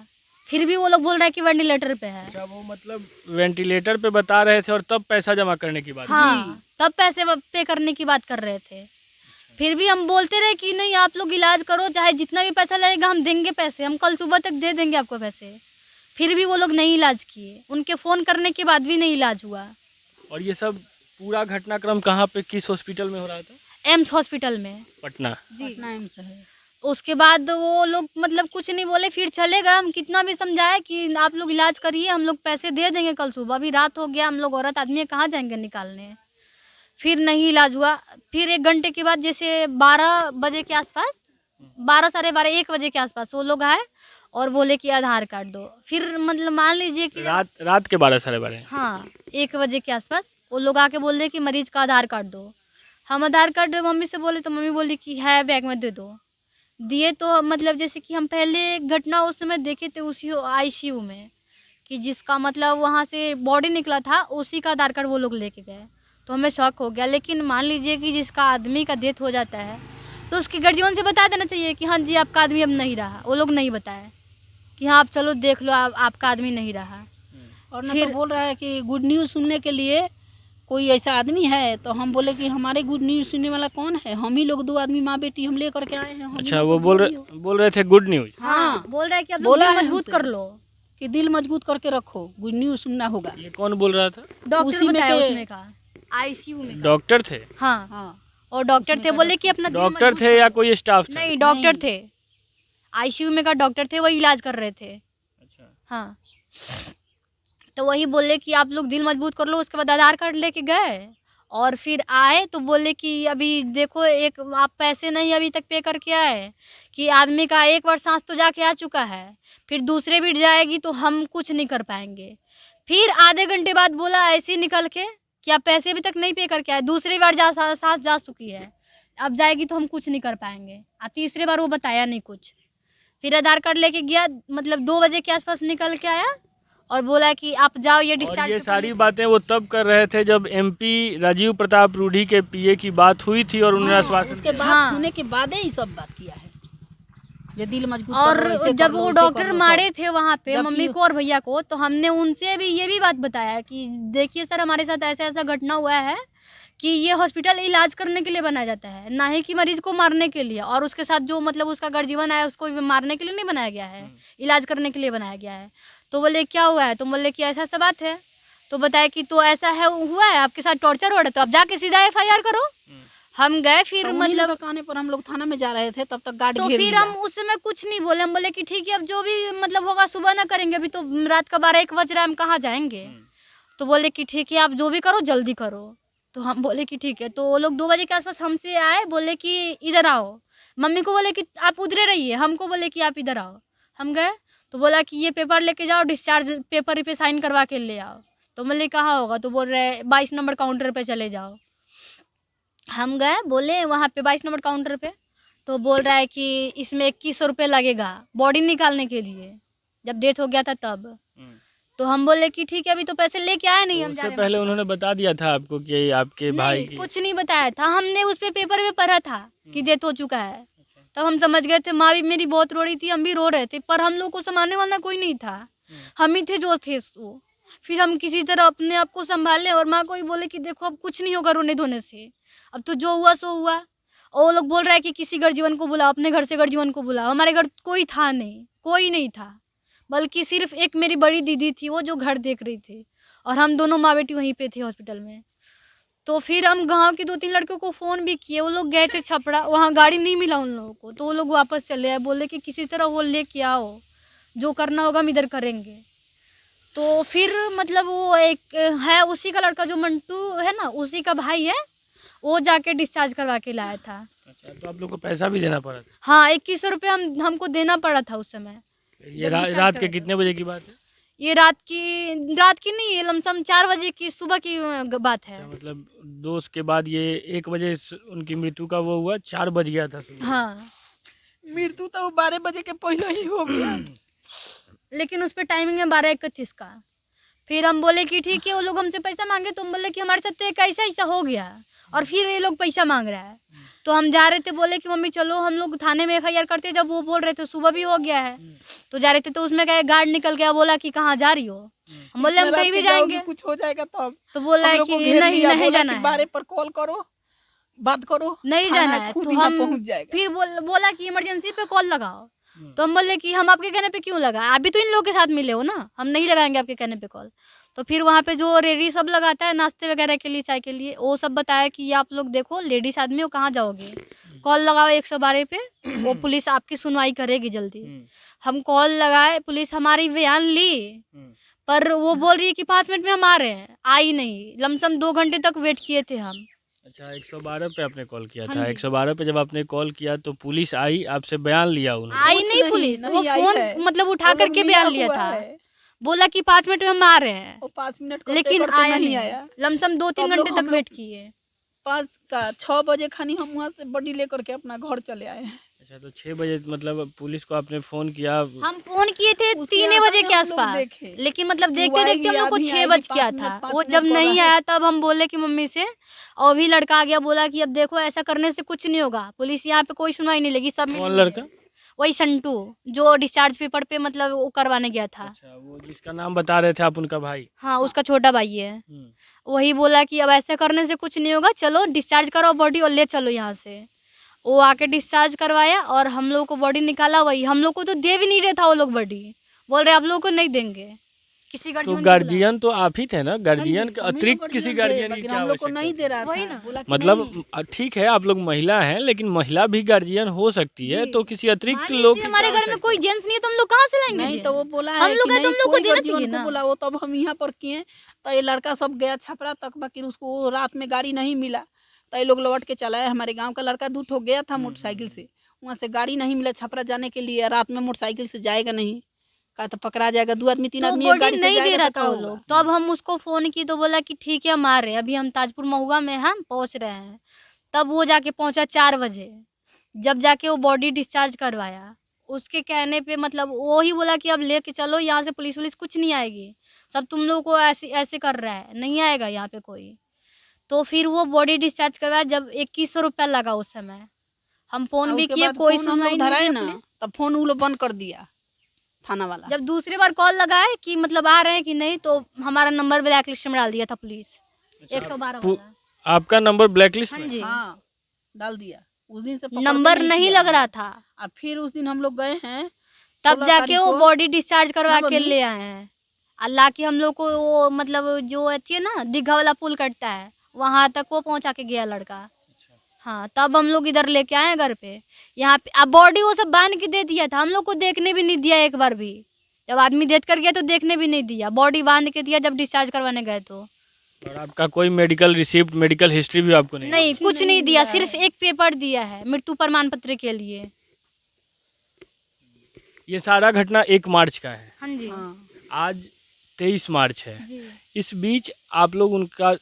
फिर भी वो लोग बोल रहे हैं कि वेंटिलेटर पे है। अच्छा, वो मतलब वेंटिलेटर पे बता रहे थे और तब पैसा जमा करने की बात? हाँ, तब पैसे पे करने की बात कर रहे थे। फिर भी हम बोलते रहे कि नहीं आप लोग इलाज करो, चाहे जितना भी पैसा लगेगा हम देंगे पैसे, हम कल सुबह तक दे देंगे आपको पैसे। फिर भी वो लोग नहीं इलाज किए, उनके फ़ोन करने के बाद भी नहीं इलाज हुआ। और ये सब पूरा घटनाक्रम कहाँ पे, किस हॉस्पिटल में हो रहा था? एम्स हॉस्पिटल में। पटना। जी, पटना एम्स है। उसके बाद वो लोग मतलब कुछ नहीं बोले, फिर चले गए। हम कितना भी समझाए कि आप लोग इलाज करिए, हम लोग पैसे दे देंगे कल सुबह। अभी रात हो गया, हम लोग औरत आदमी है, कहाँ जाएंगे निकालने। फिर नहीं इलाज हुआ। फिर 1 घंटे के बाद जैसे 12 बजे के आसपास, 12 साढ़े 12 1 बजे के आसपास वो लोग आए और बोले कि आधार कार्ड दो। फिर मतलब मान लीजिए कि रात के 12 साढ़े 12। हाँ 1 बजे के आसपास वो लोग आके बोले कि मरीज का आधार कार्ड दो। हम आधार कार्ड मम्मी से बोले तो मम्मी बोली कि है बैग में दे दो। दिए तो मतलब जैसे कि हम पहले एक घटना उस समय देखे थे उसी आईसीयू में, कि जिसका मतलब वहाँ से बॉडी निकला था उसी का आधार कार्ड वो लोग लेके गए। तो हमें शौक हो गया। लेकिन मान लीजिए कि जिसका आदमी का डेथ हो जाता है तो उसके गर्जीवन से बता देना चाहिए कि हाँ जी आपका आदमी अब नहीं रहा। वो लोग नहीं बताए कि हाँ आप चलो देख लो आपका आदमी नहीं रहा। और ना फिर- तो बोल रहा है कि गुड न्यूज़ सुनने के लिए कोई ऐसा आदमी है, तो हम बोले कि हमारे गुड न्यूज़ सुनने वाला कौन है, हम ही लोग 2 आदमी माँ बेटी हम लेकर के आए हैं। हम ही अच्छा, लोग वो को बोलियो बोल रहे थे गुड न्यूज़। हाँ बोल रहा है कि आप लोग बोला दिल है मजबूत हमसे। कर लो। कि दिल मजबूत करके रखो, गुड न्यूज़ सुनना होगा। ये कौन बोल रहा था? डॉक्टर उसी में बताया के- उसमें का, आईसीयू में का। डॉक्टर थे? हाँ हाँ, और डॉक्टर उसमें थे, का बोले कि अपना दिल डॉक्टर मजबूत थे या करो। कोई स्टाफ था? नहीं डॉक्टर नहीं। थे, आईसीयू में का डॉक्टर थे, वही इलाज कर रहे थे। अच्छा। हाँ तो वही बोले कि आप लोग दिल मजबूत कर लो। उसके बाद आधार कार्ड लेके गए और फिर आए तो बोले कि अभी देखो एक आप पैसे नहीं अभी तक पे करके आए, कि आदमी का 1 बार सांस तो जाके आ चुका है, फिर दूसरे भी जाएगी तो हम कुछ नहीं कर पाएंगे। फिर आधे घंटे बाद बोला ऐसे ही निकल के कि आप पैसे अभी तक नहीं पे करके आए, दूसरी बार सांस जा चुकी है, अब जाएगी तो हम कुछ नहीं कर पाएंगे। तीसरी बार वो बताया नहीं कुछ। फिर आधार कार्ड लेके गया, मतलब 2 बजे के आसपास निकल के आया और बोला कि आप जाओ ये और डिस्चार्ज ये सारी बातें वो तब कर रहे थे जब एमपी राजीव प्रताप रूढ़ी के पीए की बात हुई थी और उन्होंने हाँ, आश्वासन उसके दिया। बाद हाँ। होने के बाद ही सब बात किया है, जो दिल मजबूत कर और लो, ऐसे कर जब लो, वो ऐसे कर डॉक्टर लो, मारे सब। थे वहाँ पे जबकि- मम्मी को और भैया को, तो हमने उनसे भी ये भी बात बताया कि देखिए सर हमारे साथ ऐसा ऐसा घटना हुआ है कि ये हॉस्पिटल इलाज करने के लिए बनाया जाता है, ना ही कि मरीज को मारने के लिए। और उसके साथ जो मतलब उसका गर्जीवन आया उसको भी मारने के लिए नहीं बनाया गया है, इलाज करने के लिए बनाया गया है। तो बोले क्या हुआ है, तो बोले कि ऐसा ऐसा बात है। तो बताया कि तो ऐसा है हुआ है आपके साथ टॉर्चर हो रहा है, तो अब जाके सीधा FIR करो। हम गए फिर तो मतलब मतलब कहने पर हम लोग थाना में जा रहे थे, तब तक गार्ड तो घेर फिर लिया। हम उस समय कुछ नहीं बोले। हम बोले कि ठीक है अब जो भी मतलब होगा सुबह ना करेंगे, अभी तो रात का 12-1 बज रहा है, हम कहाँ जाएंगे। तो बोले कि ठीक है आप जो भी करो जल्दी करो। तो हम बोले कि ठीक है। तो वो लोग 2 बजे के आसपास हमसे आए, बोले कि इधर आओ। मम्मी को बोले कि आप उधरे रहिए, हमको बोले कि आप इधर आओ। हम गए तो बोला कि ये पेपर लेके जाओ, डिस्चार्ज पेपर पे साइन करवा के ले आओ। तो बोले कहाँ होगा, तो बोल रहे 22 नंबर काउंटर पे चले जाओ। हम गए, बोले वहाँ पे 22 नंबर काउंटर पे, तो बोल रहा है कि इसमें 2100 रुपये लगेगा बॉडी निकालने के लिए, जब डेथ हो गया था तब। तो हम बोले कि ठीक है अभी तो पैसे लेके आए नहीं, तो हम जा उससे रहे पहले उन्होंने बता दिया था आपको कि आपके भाई नहीं की? कुछ नहीं बताया था। हमने उस पे पेपर में पढ़ा था कि डेथ हो चुका है, तब हम समझ गए थे। माँ भी मेरी बहुत रो रही थी, हम भी रो रहे थे, पर हम लोग को संभालने वाला कोई नहीं था, हम ही थे जो थे वो। फिर हम किसी तरह अपने आप को संभाले और माँ को ही बोले कि देखो अब कुछ नहीं होगा रोने धोने से, अब तो जो हुआ सो हुआ। और वो लोग बोल रहा है कि किसी गर्जीवन को बुलाओ, अपने घर से गर्जीवन को बुलाओ। हमारे घर कोई था नहीं, कोई नहीं था, बल्कि सिर्फ एक मेरी बड़ी दीदी थी वो जो घर देख रही थी, और हम दोनों माँ बेटी वहीं पे थे हॉस्पिटल में। तो फिर हम गांव के 2-3 लड़कों को फ़ोन भी किए, वो लोग गए थे छपरा, वहाँ गाड़ी नहीं मिला उन लोगों को, तो वो लोग वापस चले आए, बोले कि किसी तरह वो लेके आओ, जो करना होगा हम इधर करेंगे। तो फिर मतलब वो एक है उसी का लड़का जो मंटू है ना, उसी का भाई है, वो जाके डिस्चार्ज करवा के लाया था। अच्छा, तो आप लोग को पैसा भी देना पड़ा था? हाँ 2100 रुपये हमको देना पड़ा था उस समय। ये जब डिस्चार्ज रात के करा था। कितने बजे की बात है? ये रात की नहीं, ये लमसम 4 बजे की सुबह की बात है। अच्छा, मतलब 2 के बाद ये 1 बजे उनकी मृत्यु का वो हुआ, 4 बज गया था सुबह। हाँ मृत्यु तो 12 बजे के पहले ही हो गया। लेकिन उस पर टाइमिंग है 12:31 का। फिर हम बोले कि ठीक है, वो लोग हमसे पैसा मांगे, तो हम बोले कि हमारे साथ तो एक ऐसा ऐसा हो गया और फिर ये लोग पैसा मांग रहा है। तो हम जा रहे थे, बोले कि मम्मी चलो हम लोग थाने में FIR करते। जब वो बोल रहे थे सुबह भी हो गया है, तो जा रहे थे, तो उसमें क्या गार्ड निकल गया, बोला कि कहाँ जा रही हो। हम बोले हम कहीं भी जाएंगे। कुछ हो जाएगा तब। तो बोला है कि नहीं जाना है, 12 पर कॉल करो, बात करो, नहीं थाना जाना है। खुद तो यहाँ हम पहुँच जाएगा। फिर बोला कि इमरजेंसी पे कॉल लगाओ। तो हम बोले कि हम आपके कहने पे क्यों लगाए, आप भी तो इन लोगों के साथ मिले हो ना, हम नहीं लगाएंगे आपके कहने पे कॉल। तो फिर वहाँ पे जो रेडी सब लगाता है नाश्ते वगैरह के लिए, चाय के लिए, वो सब बताया कि ये आप लोग देखो लेडीज आदमी हो, कहाँ जाओगे। कॉल लगाओ 112 पे, वो पुलिस आपकी सुनवाई करेगी जल्दी। हम कॉल लगाए, पुलिस हमारी बयान ली, पर वो बोल रही है कि 5 मिनट में हम आ रहे हैं, आई नहीं। लमसम 2 घंटे तक वेट किए थे हम। अच्छा, 112 पे आपने कॉल किया हाँ था। जी। 112 पे जब आपने कॉल किया तो पुलिस आई, आपसे बयान लिया उन्होंने? आई कुछ नहीं नहीं, पुलिस, नहीं वो आई फोन है। मतलब उठा वो लोग करके बयान लिया हुआ था, है। बोला कि 5 मिनट में हम आ रहे हैं, वो 5 मिनट करते लेकिन करते आया नहीं आया। लमसम 2-3 हम लोग- घंटे हम तक लोग- वेट किए। 6 बजे खानी हम वहाँ से बॉडी लेकर के अपना घर चले आए हैं। अच्छा, तो 6 बजे मतलब पुलिस को आपने फ़ोन किया? हम फोन किए थे उसके 3 आशा बजे में के हम लोग आसपास, देखे लेकिन मतलब कि देखते वो देखते हम आएगी, लोग को अभी 6 आएगी, बज 5 गया मिनट, था। 5 वो मिनट जब कर नहीं रहा है। आया तब हम बोले कि मम्मी से, और भी लड़का आ गया, बोला कि अब देखो ऐसा करने से कुछ नहीं होगा, पुलिस यहाँ पे कोई सुनवाई नहीं लेगी, सब कौन लड़का? वही संटू जो डिस्चार्ज पेपर पे मतलब वो करवाने गया था। अच्छा, वो जिसका नाम बता रहे थे आप, उनका भाई? हाँ, उसका छोटा भाई है। हम्म। वही बोला कि अब ऐसे करने से कुछ नहीं होगा, चलो डिस्चार्ज करो बॉडी और ले चलो यहाँ से। वो आके डिस्चार्ज करवाया और हम लोग को बॉडी निकाला। वही हम लोग को तो दे भी नहीं रहे था वो लोग बॉडी, बोल रहे आप लोगों को नहीं देंगे। किसी तो गार्जियन गार्जियन तो आप ही थे ना? गार्जियन के हम ही अतिरिक्त लोग किसी गार्जियन थे, गार्जियन की लेकिन क्या हम लोग को आवश्यकता नहीं थी? दे रहा वही था। ना। बोला कि मतलब नहीं। ठीक है, आप लोग महिला हैं, लेकिन महिला भी गार्जियन हो सकती है, जी। तो किसी अतिरिक्त मान लोग लीजिए की हमारे क्या घर में कोई आवश्यकता है? जेंट्स नहीं है तो हम लोग कहाँ से लाएंगे नहीं जेंट्स? तो वो बोला हम है लोग कि हैं तो नहीं हम लोग को कोई देना गार्जियन चाहिए को ना। बोला। वो तब हम यहाँ पर किए तो ये लड़का सब गया छपरा तक, बाकी उसको रात में गाड़ी नहीं मिला तो ये लोग लौट के चला है। हमारे गांव का लड़का 2 ठो गया था मोटरसाइकिल से, वहाँ से गाड़ी नहीं मिला छपरा जाने के लिए, रात में मोटरसाइकिल से जाएगा नहीं, कहा तो पकड़ा जाएगा। 2 आदमी 3 तो आदमी एक बॉडी गाड़ी से नहीं दे जाएगा रहा तो था क्या वो होगा? लोग, तो अब हम उसको फोन की तो बोला कि ठीक है हम आ रहे हैं, अभी हम ताजपुर महुआ में हम पहुंच रहे हैं। तब वो जाके पहुंचा 4 बजे, जब जाके वो बॉडी डिस्चार्ज करवाया। उसके कहने पे मतलब वो ही बोला कि अब लेके चलो यहाँ से, पुलिस वुलिस कुछ नहीं आएगी, सब तुम लोग को ऐसे ऐसे कर रहा है, नहीं आएगा यहाँ पे कोई। तो फिर वो बॉडी डिस्चार्ज करवाया, जब 2100 रुपया लगा उस समय। हम फोन भी उसके किए, बाद कोई फोन हम सुनवाई लोग नहीं धराए किया ना, पुलिस। तब फोन वो लोग बंद कर दिया थाना वाला। जब दूसरी बार कॉल लगाए कि मतलब आ रहे हैं कि नहीं, तो हमारा नंबर ब्लैक लिस्ट में डाल दिया था पुलिस, 112 पु- वाला। आपका नंबर ब्लैक लिस्ट हाँ में? जी, हाँ डाल दिया। उस दिन से पकड़ के नंबर नहीं किया लग रहा हमें। था। अब फिर उस दिन हम लोग गए हैं तब 16 जाके तारीख वो को। बॉडी डिस्चार्ज करवा ना के मम्मी? ले आए हैं। अल्लाह की हम लोग को वो मतलब जो थी ना दीघा वाला पुल कटता है, वहां तक वो पहुंचा के गया लड़का। हाँ, तब हम लोग इधर लेके आए हैं घर पे। यहाँ पे अब बॉडी वो सब बांध के दे दिया था, हम लोग को देखने भी नहीं दिया एक बार भी। जब आदमी देख कर गया तो देखने भी नहीं दिया, बॉडी बांध के दिया जब डिस्चार्ज करवाने गए तो। और आपका कोई मेडिकल रिसिप्ट, मेडिकल हिस्ट्री भी आपको नहीं? नहीं, कुछ नहीं दिया, मिला सिर्फ है। एक पेपर दिया है मृत्यु प्रमाण पत्र के लिए। ये सारा घटना 1 मार्च का है, हाँ जी। हाँ। आज 23 मार्च है। जी। इस बीच आप लोग उनका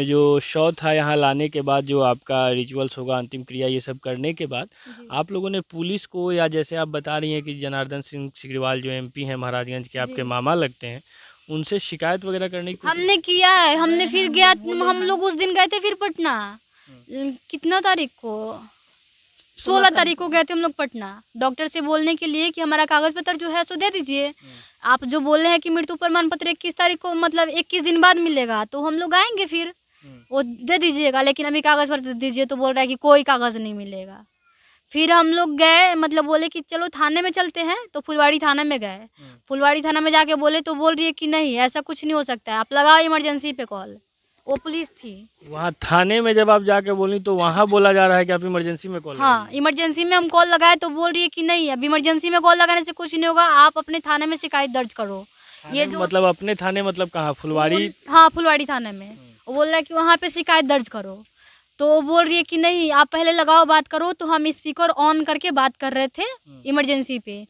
जो शव था यहाँ लाने के बाद, जो आपका रिचुअल्स होगा, अंतिम क्रिया, ये सब करने के बाद जी। आप लोगों ने पुलिस को, या जैसे आप बता रही हैं कि जनार्दन सिंह सिग्रीवाल जो एमपी हैं महाराजगंज के, आपके जी। मामा लगते हैं, उनसे शिकायत वगैरह करने की कोशिश? हमने किया है, हमने फिर गया, हम लोग उस दिन गए थे फिर पटना। कितना तारीख को, 16 तारीख को गए थे हम लोग पटना, डॉक्टर से बोलने के लिए कि हमारा कागज पत्र जो है सो दे दीजिए। आप जो बोल रहे हैं कि मृत्यु प्रमाण पत्र 21 तारीख को मतलब 21 दिन बाद मिलेगा, तो हम लोग आएंगे फिर वो दे दीजिएगा, लेकिन अभी कागज पत्र दीजिए। तो बोल रहा है कि कोई कागज नहीं मिलेगा। फिर हम लोग गए, मतलब बोले कि चलो थाने में चलते हैं, तो फुलवाड़ी थाना में गए। फुलवाड़ी थाना में जाके बोले तो बोल रही है कि नहीं ऐसा कुछ नहीं हो सकता है, आप लगाओ इमरजेंसी पे कॉल। वो पुलिस थी वहाँ थाने में। जब आप जाके बोली तो वहाँ बोला जा रहा है कि आप इमरजेंसी में कॉल हाँ, इमरजेंसी में हम कॉल लगाए तो बोल रही है कि नहीं, अब इमरजेंसी में कॉल लगाने से कुछ नहीं होगा, आप अपने थाने में शिकायत दर्ज करो। ये जो मतलब अपने थाने मतलब कहाँ? फुलवाड़ी? हाँ, फुलवाड़ी थाने में। वो बोल रहा है कि वहाँ पे शिकायत दर्ज करो। तो वो बोल रही है कि नहीं आप पहले लगाओ बात करो। तो हम स्पीकर ऑन करके बात कर रहे थे इमरजेंसी पे,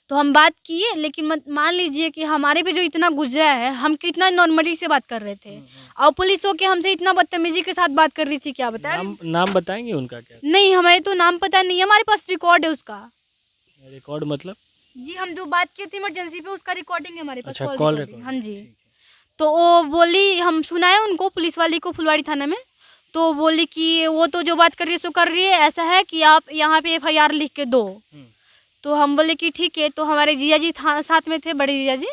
तो हम बात किए, लेकिन मान लीजिए कि हमारे पे जो इतना गुजरा है, हम कितना नॉर्मली से बात कर रहे थे, और पुलिस होके हमसे इतना बदतमीजी के साथ बात कर रही थी, क्या बताया। नाम बताएंगे उनका क्या? नहीं, हमें तो नाम पता नहीं है, हमारे पास रिकॉर्ड है उसका। रिकॉर्ड मतलब? जी, हम जो बात की थी इमरजेंसी पे उसका रिकॉर्डिंग है हमारे पास। अच्छा, कॉल रिकॉर्डिंग। हाँ जी। ठीक है। तो वो बोली, हम सुनाए उनको, पुलिस वाली को फुलवाड़ी थाने में, तो बोली कि वो तो जो बात कर रही है सो कर रही है, ऐसा है कि आप यहाँ पे FIR लिख के दो। तो हम बोले कि ठीक है। तो हमारे जिया जी साथ में थे, बड़े जिया जी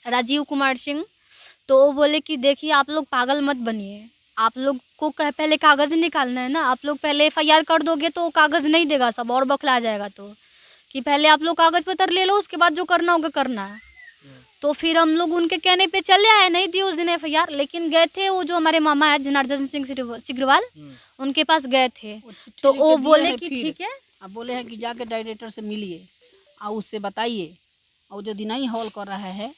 राजीव कुमार सिंह। तो वो बोले कि देखिए आप लोग पागल मत बनिए, आप लोग को पहले कागज़ निकालना है ना, आप लोग पहले FIR कर दोगे तो कागज़ नहीं देगा, सब और बखला जाएगा। तो कि पहले आप लोग कागज़ पत्र ले लो, उसके बाद जो करना होगा करना है। तो तो फिर हम लोग उनके कहने पे चले आए, नहीं दी उस दिन FIR, लेकिन गए थे वो जो हमारे मामा है जनार्दन सिंह सिग्रीवाल, उनके पास गए थे। चिट्ठी तो लिख के वो दिए बोले हैं कि फिर। ठीक है। अब बोले हैं कि जाके डायरेक्टर से मिलिए और उससे बताइए, और यदि नहीं हॉल कर रहा है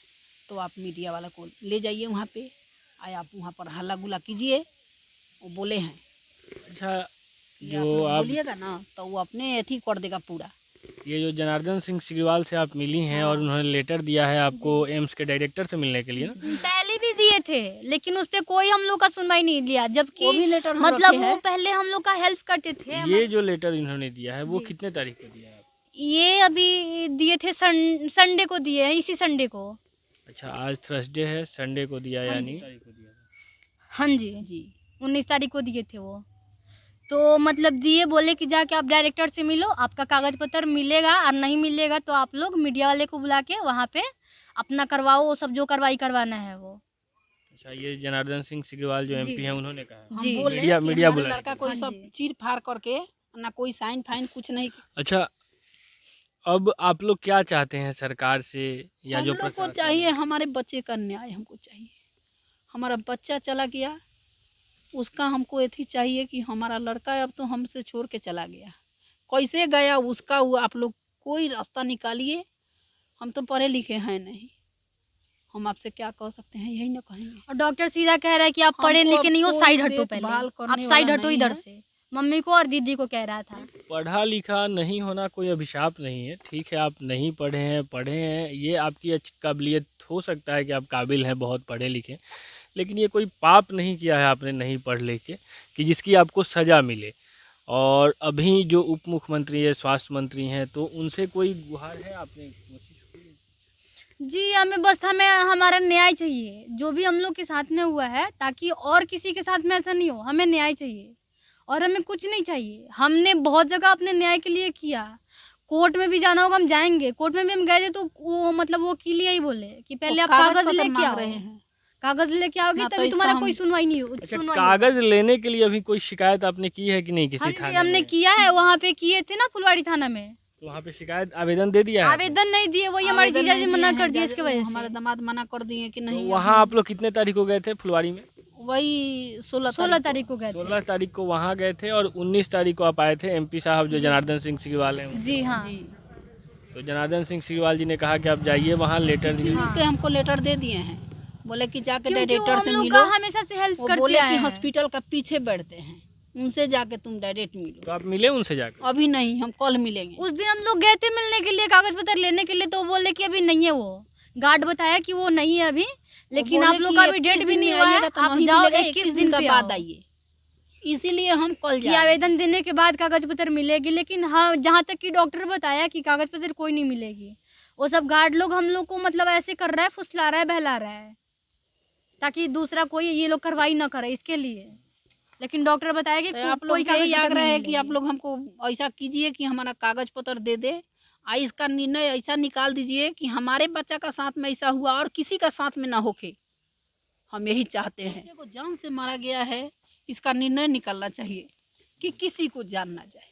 तो आप मीडिया वाला को ले जाइए वहाँ पे, आए आप वहाँ पर हल्ला गुल्ला कीजिए। वो बोले हैं अच्छा, कि जो आप लोग आप बोलिएगा ना तो वो अपने एथी कर देगा पूरा। ये जो जनार्दन सिंह सिग्रीवाल से आप मिली हैं और हाँ। उन्होंने लेटर दिया है आपको एम्स के डायरेक्टर से मिलने के लिए ना? पहले भी दिए थे, लेकिन उस पे कोई हम लोग का सुनवाई नहीं लिया, वो जबकि भी लेटर हम मतलब रखे वो हैं। पहले हम लोग का हेल्प करते थे। ये जो लेटर इन्होंने दिया है वो जी। कितने तारीख को दिया है आपको? ये अभी दिए थे संडे को दिए हैं, इसी संडे को। अच्छा, आज थर्सडे है, संडे को दिया हाँ यानी जी। तारीख को दिया था। हाँ जी, जी 19 तारीख को दिए थे वो। तो मतलब दिए, बोले कि जाके आप डायरेक्टर से मिलो, आपका कागज पत्र मिलेगा, और नहीं मिलेगा तो आप लोग मीडिया वाले को बुला के वहाँ पे अपना करवाओ, वो सब जो कार्रवाई करवाना है वो। अच्छा, ये जनार्दन सिंह सिग्रीवाल जो जी। MP हैं उन्होंने कहा है। हम जी। बोले मीडिया- कि मीडिया हमारे बुलाने लड़का के कोई लिए। सब हाँ जी। चीर फाड़ करके ना कोई साइन फाइन कुछ नहीं। अच्छा, अब आप लोग क्या चाहते हैं सरकार से या हम जो लोग को प्रशासन चाहिए है? हमारे बच्चे का न्याय हमको चाहिए। हमारा बच्चा चला गया, उसका हमको एथी चाहिए कि हमारा लड़का अब तो हमसे छोड़ के चला गया, कैसे गया उसका वो आप लोग कोई रास्ता निकालिए। हम तो पढ़े लिखे हैं नहीं, हम आपसे क्या कह सकते हैं, यही ना कहेंगे। और डॉक्टर सीधा कह रहा है कि आप पढ़े हमको लिखे अब नहीं हो, कोई साइड हटो पहले, देखभाल करने आप साइड वाला हटो नहीं इधर है। से। मम्मी को और दीदी को कह रहा था। पढ़ा लिखा नहीं होना कोई अभिशाप नहीं है, ठीक है, आप नहीं पढ़े हैं, पढ़े हैं, ये आपकी अच्छी काबिलियत हो सकता है कि आप काबिल हैं, बहुत पढ़े लिखे, लेकिन ये कोई पाप नहीं किया है आपने नहीं पढ़ लिख के कि जिसकी आपको सज़ा मिले। और अभी जो उप मुख्यमंत्री है, स्वास्थ्य मंत्री हैं, तो उनसे कोई गुहार है, आपने कोशिश की? जी, हमें हमारा न्याय चाहिए, जो भी हम लोग के साथ में हुआ है, ताकि और किसी के साथ में ऐसा नहीं हो। हमें न्याय चाहिए और हमें कुछ नहीं चाहिए। हमने बहुत जगह अपने न्याय के लिए किया, कोर्ट में भी जाना होगा हम जाएंगे। कोर्ट में भी हम गए थे तो वो मतलब वो वकील यही बोले कि पहले आप कागज पत्र लेके मांग आओ, रहे हैं कागज लेके आओगे ना, तो तभी इसका तुम्हारा हम- कोई सुनवाई नहीं हो। अच्छा, सुनवाई होगा। कागज़ लेने के लिए अभी कोई शिकायत आपने की है कि नहीं किसी हाँ जी, थाने हमने में? किया है, वहाँ पे किए थे ना फुलवाड़ी थाना में। तो वहाँ पे शिकायत आवेदन दे दिया है आपने? आवेदन नहीं दिए, वही हमारे आवेदन जीजा नहीं जी मना दिए कर हैं, दिए इसके वजह हमारे से। दामाद मना कर दिए कि तो नहीं। वहाँ आप लोग कितने तारीख को गए थे फुलवाड़ी में? वही 16 तारीख को गए थे। 16 तारीख को वहाँ गए थे और 19 तारीख को आप आए थे। MP साहब जो जनार्दन सिंह सिग्रीवाल हैं उनके जी हाँ। जी तो जनार्दन सिंह सिग्रीवाल जी ने कहा कि आप जाइए वहाँ लेटर दिए। हाँ। के हमको लेटर दे दिए हैं, बोले कि जाके क्योंकि वो डायरेक्टर से हम लोग मिलो। का हमेशा से हेल्प वो करते बोले आए कि हैं। हॉस्पिटल का पीछे बैठते हैं, उनसे जाके तुम डायरेक्ट मिलो। तो आप मिले उनसे जाकर? अभी नहीं, हम कल मिलेंगे। उस दिन हम लोग गए थे मिलने के लिए, कागज पत्र लेने के लिए, तो वो बोले कि अभी नहीं है। वो गार्ड बताया कि वो नहीं है अभी, लेकिन बोले आप लोग कि का अभी 21 डेट भी दिन नहीं में हुआ है, आइएगा तो आप नहीं जाओ मिलेगा, 21 दिन का पे बाद आओ। आइए। इसीलिए हम कल कि जा रहे हैं। आवेदन देने के बाद कागज पत्र मिलेगी, लेकिन हाँ जहाँ तक कि डॉक्टर बताया कि कागज पत्र कोई नहीं मिलेगी। वो सब गार्ड लोग हम लोग को मतलब ऐसे कर रहा है, फुसला रहा है, बहला रहा है, ताकि दूसरा कोई ये लोग कार्रवाई ना करे इसके लिए। लेकिन डॉक्टर बताया कि तो आप लोग कोई से यही कागज पत्र आग्रह नहीं है कि आप मिलेगी। लोग हमको ऐसा कीजिए कि हमारा कागज पत्र दे दे, इसका निर्णय ऐसा निकाल दीजिए कि हमारे बच्चा का साथ में ऐसा हुआ और किसी का साथ में ना होके। हम यही चाहते हैं। बच्चे को जान से मारा गया है, इसका निर्णय निकलना चाहिए कि किसी को जान ना जाए।